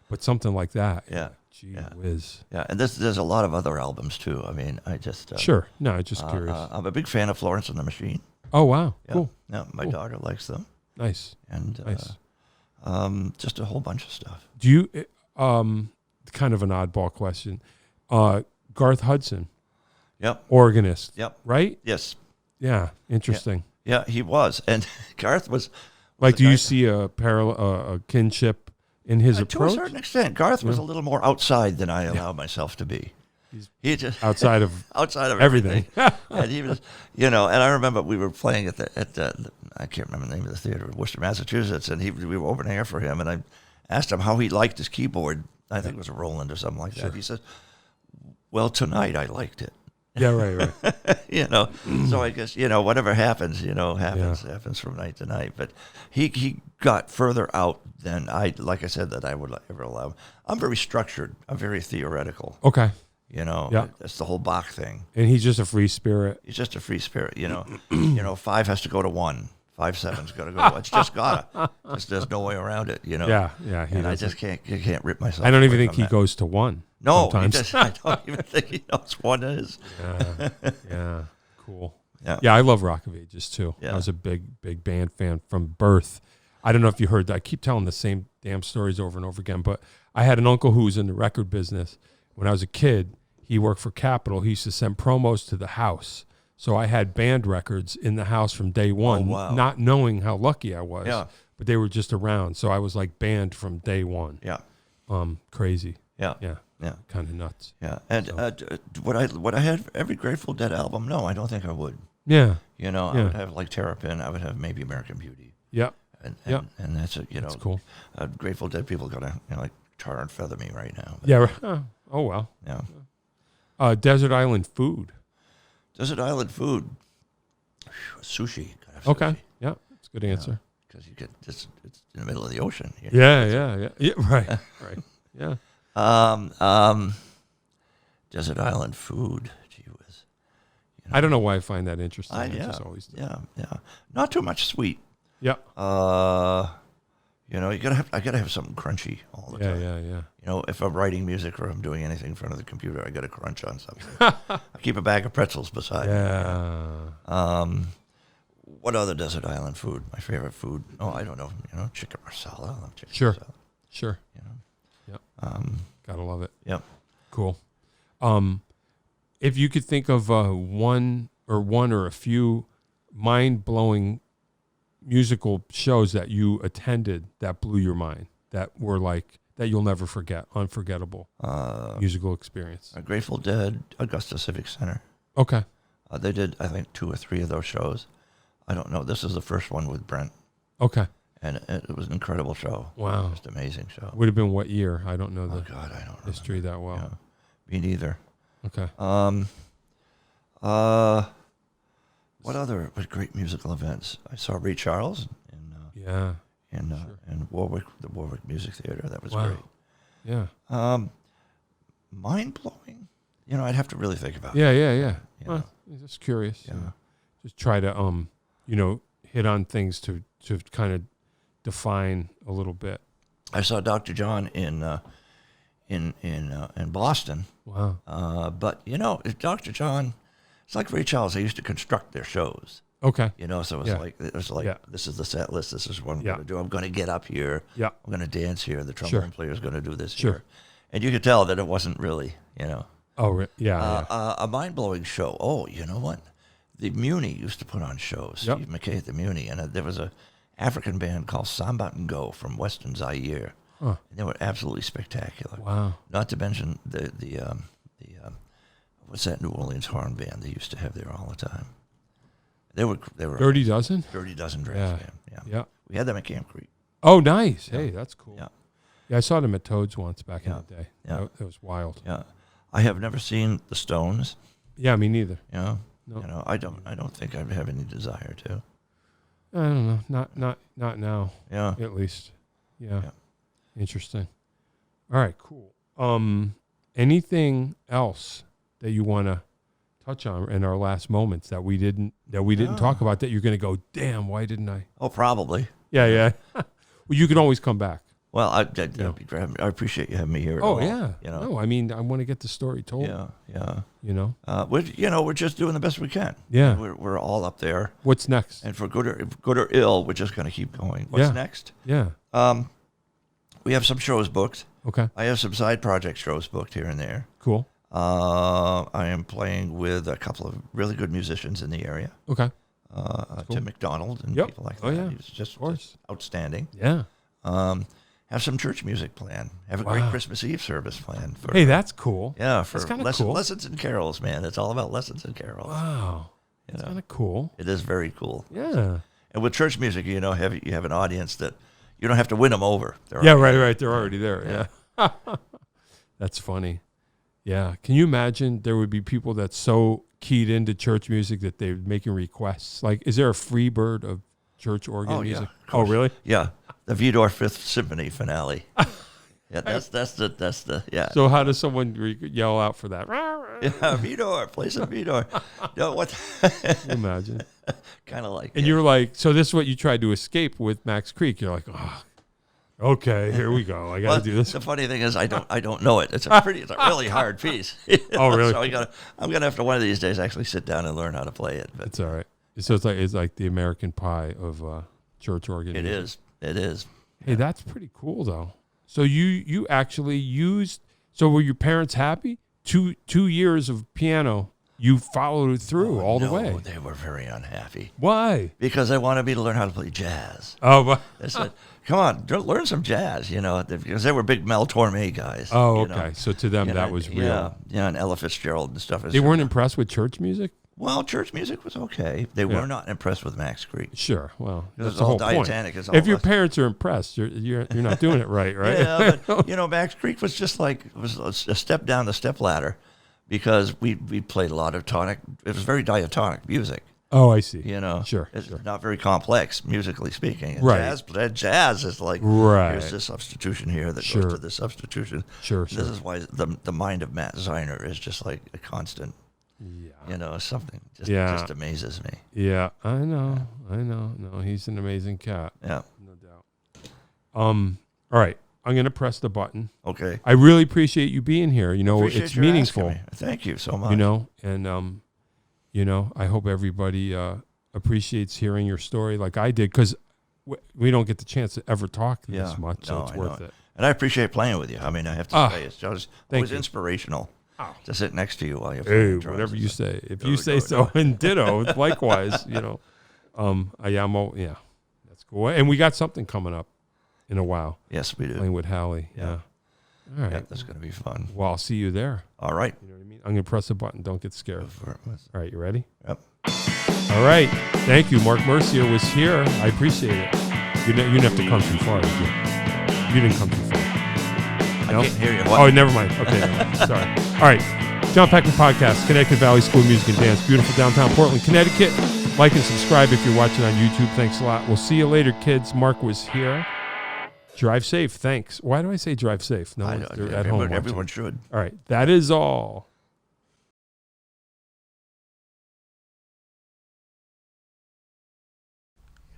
Speaker 1: But something like that.
Speaker 2: Yeah.
Speaker 1: Gee whiz.
Speaker 2: Yeah, and there's a lot of other albums too. I mean, I just
Speaker 1: sure. No, just curious.
Speaker 2: I'm a big fan of Florence and the Machine.
Speaker 1: Oh wow,
Speaker 2: Yeah.
Speaker 1: cool.
Speaker 2: Yeah, my daughter likes them.
Speaker 1: Nice.
Speaker 2: And just a whole bunch of stuff.
Speaker 1: Do you kind of an oddball question? Garth Hudson.
Speaker 2: Yep.
Speaker 1: Organist.
Speaker 2: Yep.
Speaker 1: Right?
Speaker 2: Yes.
Speaker 1: Yeah. Interesting.
Speaker 2: Yeah, he was, and Garth was.
Speaker 1: Like, do you see a parallel, a kinship in his approach?
Speaker 2: To a certain extent, Garth was a little more outside than I allow myself to be. He just
Speaker 1: outside of
Speaker 2: everything. And he was, and I remember we were playing at the I can't remember the name of the theater, Worcester, Massachusetts, and we were opening air for him, and I asked him how he liked his keyboard. I think it was a Roland or something like that. He said, "Well, tonight I liked it."
Speaker 1: Yeah, right.
Speaker 2: So I guess, whatever happens, happens from night to night. But he got further out than like I said, that I would ever allow. I'm very structured. I'm very theoretical.
Speaker 1: Okay.
Speaker 2: That's the whole Bach thing.
Speaker 1: And he's just a free spirit.
Speaker 2: He's just a free spirit, 5 has to go to 1. 5/7's got to go to 1. It's just gotta. There's no way around it, Yeah. And I just can't rip myself.
Speaker 1: I don't even think he goes to 1.
Speaker 2: No,
Speaker 1: sometimes.
Speaker 2: I don't even think he knows what it is.
Speaker 1: Yeah. Cool.
Speaker 2: Yeah.
Speaker 1: I love Rock of Ages too.
Speaker 2: Yeah.
Speaker 1: I was a big band fan from birth. I don't know if you heard that. I keep telling the same damn stories over and over again, but I had an uncle who was in the record business. When I was a kid, he worked for Capitol. He used to send promos to the house. So I had band records in the house from day one, not knowing how lucky I was.
Speaker 2: Yeah.
Speaker 1: But they were just around. So I was like banned from day one.
Speaker 2: Yeah.
Speaker 1: Crazy.
Speaker 2: Yeah.
Speaker 1: Kind of nuts.
Speaker 2: Yeah. And would I have every Grateful Dead album? No, I don't think I would.
Speaker 1: Yeah.
Speaker 2: I would have like Terrapin. I would have maybe American Beauty.
Speaker 1: Yeah.
Speaker 2: And that's it.
Speaker 1: That's cool.
Speaker 2: Grateful Dead people gonna like tar and feather me right now. But,
Speaker 1: Yeah. Oh well.
Speaker 2: Yeah.
Speaker 1: Desert Island food.
Speaker 2: Desert Island food. Sushi.
Speaker 1: Okay. Yeah. That's a good answer.
Speaker 2: Because you get it's in the middle of the ocean.
Speaker 1: Yeah. Right. Right. Yeah.
Speaker 2: Desert Island food. Gee whiz.
Speaker 1: I don't know why I find that interesting.
Speaker 2: Yeah. Not too much sweet.
Speaker 1: Yeah.
Speaker 2: I gotta have something crunchy all the time.
Speaker 1: Yeah.
Speaker 2: If I'm writing music or I'm doing anything in front of the computer, I gotta crunch on something. I keep a bag of pretzels beside me.
Speaker 1: Yeah.
Speaker 2: What other desert island food? My favorite food? Oh, I don't know. Chicken marsala. I love chicken marsala.
Speaker 1: Sure. Yep. Gotta love it.
Speaker 2: Yep.
Speaker 1: Cool. If you could think of one or a few mind-blowing musical shows that you attended that blew your mind, that were like, that you'll never forget, unforgettable musical experience.
Speaker 2: Grateful Dead, Augusta Civic Center.
Speaker 1: Okay.
Speaker 2: They did, I think, 2 or 3 of those shows. I don't know. This is the first one with Brent.
Speaker 1: Okay.
Speaker 2: And it was an incredible show.
Speaker 1: Wow.
Speaker 2: Just amazing show.
Speaker 1: Would have been what year? I don't know
Speaker 2: I don't
Speaker 1: history
Speaker 2: remember.
Speaker 1: that well.
Speaker 2: Yeah. Me neither.
Speaker 1: Okay.
Speaker 2: What great musical events? I saw Ray Charles
Speaker 1: Yeah.
Speaker 2: in Warwick, the Warwick Music Theater. That was great.
Speaker 1: Yeah.
Speaker 2: Mind blowing. I'd have to really think about it.
Speaker 1: Yeah.
Speaker 2: You know.
Speaker 1: Just curious.
Speaker 2: Yeah.
Speaker 1: Just try to hit on things to kind of define a little bit.
Speaker 2: I saw Dr. John in Boston.
Speaker 1: Wow.
Speaker 2: But Dr. John, it's like Ray Charles. They used to construct their shows.
Speaker 1: Okay.
Speaker 2: So it was like this is the set list. This is what I'm going to do. I'm going to get up here.
Speaker 1: Yeah.
Speaker 2: I'm going to dance here. The trombone player is going to do this
Speaker 1: Sure.
Speaker 2: here. And you could tell that it wasn't really,
Speaker 1: Oh, yeah.
Speaker 2: a mind-blowing show. Oh, you know what? The Muni used to put on shows.
Speaker 1: Yep.
Speaker 2: Steve McKay at the Muni. And there was a African band called Samba and Go from Western Zaire.
Speaker 1: Huh.
Speaker 2: And they were absolutely spectacular.
Speaker 1: Wow.
Speaker 2: Not to mention the what's that New Orleans horn band they used to have there all the time? They were
Speaker 1: Dirty Dozen?
Speaker 2: Dirty Dozen Brass
Speaker 1: Yeah.
Speaker 2: Band.
Speaker 1: Yeah.
Speaker 2: We had them at Camp Creek.
Speaker 1: Oh, nice. Hey, that's cool.
Speaker 2: Yeah.
Speaker 1: Yeah, I saw them at Toads once back in
Speaker 2: Yeah.
Speaker 1: the day.
Speaker 2: Yeah.
Speaker 1: That was wild.
Speaker 2: Yeah. I have never seen the Stones.
Speaker 1: Yeah, me neither.
Speaker 2: No. I don't think I have any desire to.
Speaker 1: I don't know. Not now.
Speaker 2: Yeah.
Speaker 1: At least. Yeah.
Speaker 2: Yeah.
Speaker 1: Interesting. All right, cool. Anything else that you want to touch on in our last moments that we didn't talk about that you're going to go, damn, why didn't I?
Speaker 2: Oh, probably.
Speaker 1: Yeah. Well, you can always come back.
Speaker 2: Well, I appreciate you having me here.
Speaker 1: Oh, yeah. No, I mean, I want to get the story told.
Speaker 2: Yeah.
Speaker 1: We're
Speaker 2: We're just doing the best we can.
Speaker 1: Yeah.
Speaker 2: We're all up there.
Speaker 1: What's next?
Speaker 2: And for good or ill, we're just going to keep going. What's next?
Speaker 1: Yeah.
Speaker 2: We have some shows booked.
Speaker 1: Okay.
Speaker 2: I have some side project shows booked here and there.
Speaker 1: Cool.
Speaker 2: I am playing with a couple of really good musicians in the area.
Speaker 1: Okay.
Speaker 2: Cool. Tim McDonald and people like that.
Speaker 1: Yeah.
Speaker 2: He was just outstanding.
Speaker 1: Yeah.
Speaker 2: Have some church music planned. Have a great Christmas Eve service planned.
Speaker 1: Hey, that's cool.
Speaker 2: Yeah, for
Speaker 1: that's cool.
Speaker 2: lessons and carols, man. It's all about lessons and carols.
Speaker 1: Wow. That's kind of cool.
Speaker 2: It is very cool.
Speaker 1: Yeah.
Speaker 2: And with church music, you have an audience that you don't have to win them over.
Speaker 1: Right. They're already there. Yeah. That's funny. Yeah. Can you imagine there would be people that's so keyed into church music that they're making requests? Like, is there a free bird of church organ music?
Speaker 2: Oh,
Speaker 1: really?
Speaker 2: Yeah. The Vidor Fifth Symphony finale. Yeah, that's the yeah.
Speaker 1: So how does someone yell out for that?
Speaker 2: Yeah, Vidor, play some Vidor. No, what?
Speaker 1: Imagine.
Speaker 2: Kind of like.
Speaker 1: And you're like, so this is what you tried to escape with Max Creek. You're like, oh, okay, here we go. I got to do this.
Speaker 2: The funny thing is, I don't know it. It's a really hard piece.
Speaker 1: Oh, really?
Speaker 2: So I'm gonna have to one of these days actually sit down and learn how to play it. But
Speaker 1: it's all right. So it's like the American Pie of church organ.
Speaker 2: It
Speaker 1: music.
Speaker 2: is.
Speaker 1: Hey, that's pretty cool though. So you actually used. So were your parents happy? 2 years of piano. You followed it through all the way.
Speaker 2: They were very unhappy.
Speaker 1: Why?
Speaker 2: Because they wanted me to learn how to play jazz.
Speaker 1: Oh, but
Speaker 2: they said, "Come on, learn some jazz." Because they were big Mel Torme guys.
Speaker 1: Oh, okay. So to them, that was real.
Speaker 2: Yeah, and Ella Fitzgerald and stuff.
Speaker 1: They weren't impressed with church music.
Speaker 2: Well, church music was okay. They were not impressed with Max Creek.
Speaker 1: Sure. Well, that's
Speaker 2: the
Speaker 1: whole
Speaker 2: diatonic.
Speaker 1: Point. If your parents are impressed, you're not doing it right, right?
Speaker 2: Yeah, but Max Creek was just like a step down the step ladder, because we played a lot of tonic. It was very diatonic music.
Speaker 1: Oh, I see.
Speaker 2: Sure. It's not very complex musically speaking. And
Speaker 1: right.
Speaker 2: Jazz is like here's this substitution here that goes to this substitution.
Speaker 1: Sure.
Speaker 2: This is why the mind of Matt Ziner is just like a constant.
Speaker 1: Yeah.
Speaker 2: Something just amazes me.
Speaker 1: Yeah, I know. No, he's an amazing cat.
Speaker 2: Yeah.
Speaker 1: No doubt. All right. I'm going to press the button.
Speaker 2: Okay.
Speaker 1: I really appreciate you being here. It's meaningful.
Speaker 2: Thank you so much.
Speaker 1: And I hope everybody appreciates hearing your story like I did, because we don't get the chance to ever talk this much, so it's worth it.
Speaker 2: And I appreciate playing with you. I mean, I have to say, it's just always inspirational to sit next to you while you're playing drums.
Speaker 1: Whatever you say. If you say so, and ditto, likewise, that's cool. And we got something coming up in a while.
Speaker 2: Yes, we do.
Speaker 1: Playing with Hallie. Yeah. All right.
Speaker 2: Yeah, that's going to be fun.
Speaker 1: Well, I'll see you there.
Speaker 2: All right.
Speaker 1: You know what I mean? I'm going to press the button. Don't get scared. All right, you ready?
Speaker 2: Yep.
Speaker 1: All right. Thank you. Mark Mercier was here. I appreciate it. You didn't have to come too far, did you? You didn't come too far. No?
Speaker 2: I can't hear you. What?
Speaker 1: Oh, never mind. Okay, never mind. Sorry. All right. John Peckman Podcast, Connecticut Valley School of Music and Dance, beautiful downtown Portland, Connecticut. Like and subscribe if you're watching on YouTube. Thanks a lot. We'll see you later, kids. Mark was here. Drive safe. Thanks. Why do I say drive safe? No one's at home.
Speaker 2: Everyone should.
Speaker 1: All right. That is all.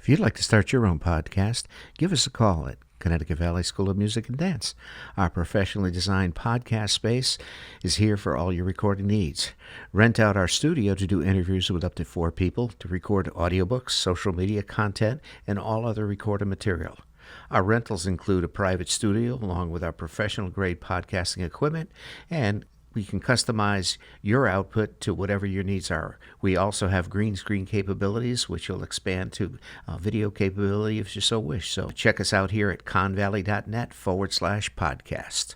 Speaker 3: If you'd like to start your own podcast, give us a call at Connecticut Valley School of Music and Dance. Our professionally designed podcast space is here for all your recording needs. Rent out our studio to do interviews with up to 4 people, to record audiobooks, social media content, and all other recorded material. Our rentals include a private studio along with our professional-grade podcasting equipment, and we can customize your output to whatever your needs are. We also have green screen capabilities, which will expand to video capability if you so wish. So check us out here at convalley.net/podcast.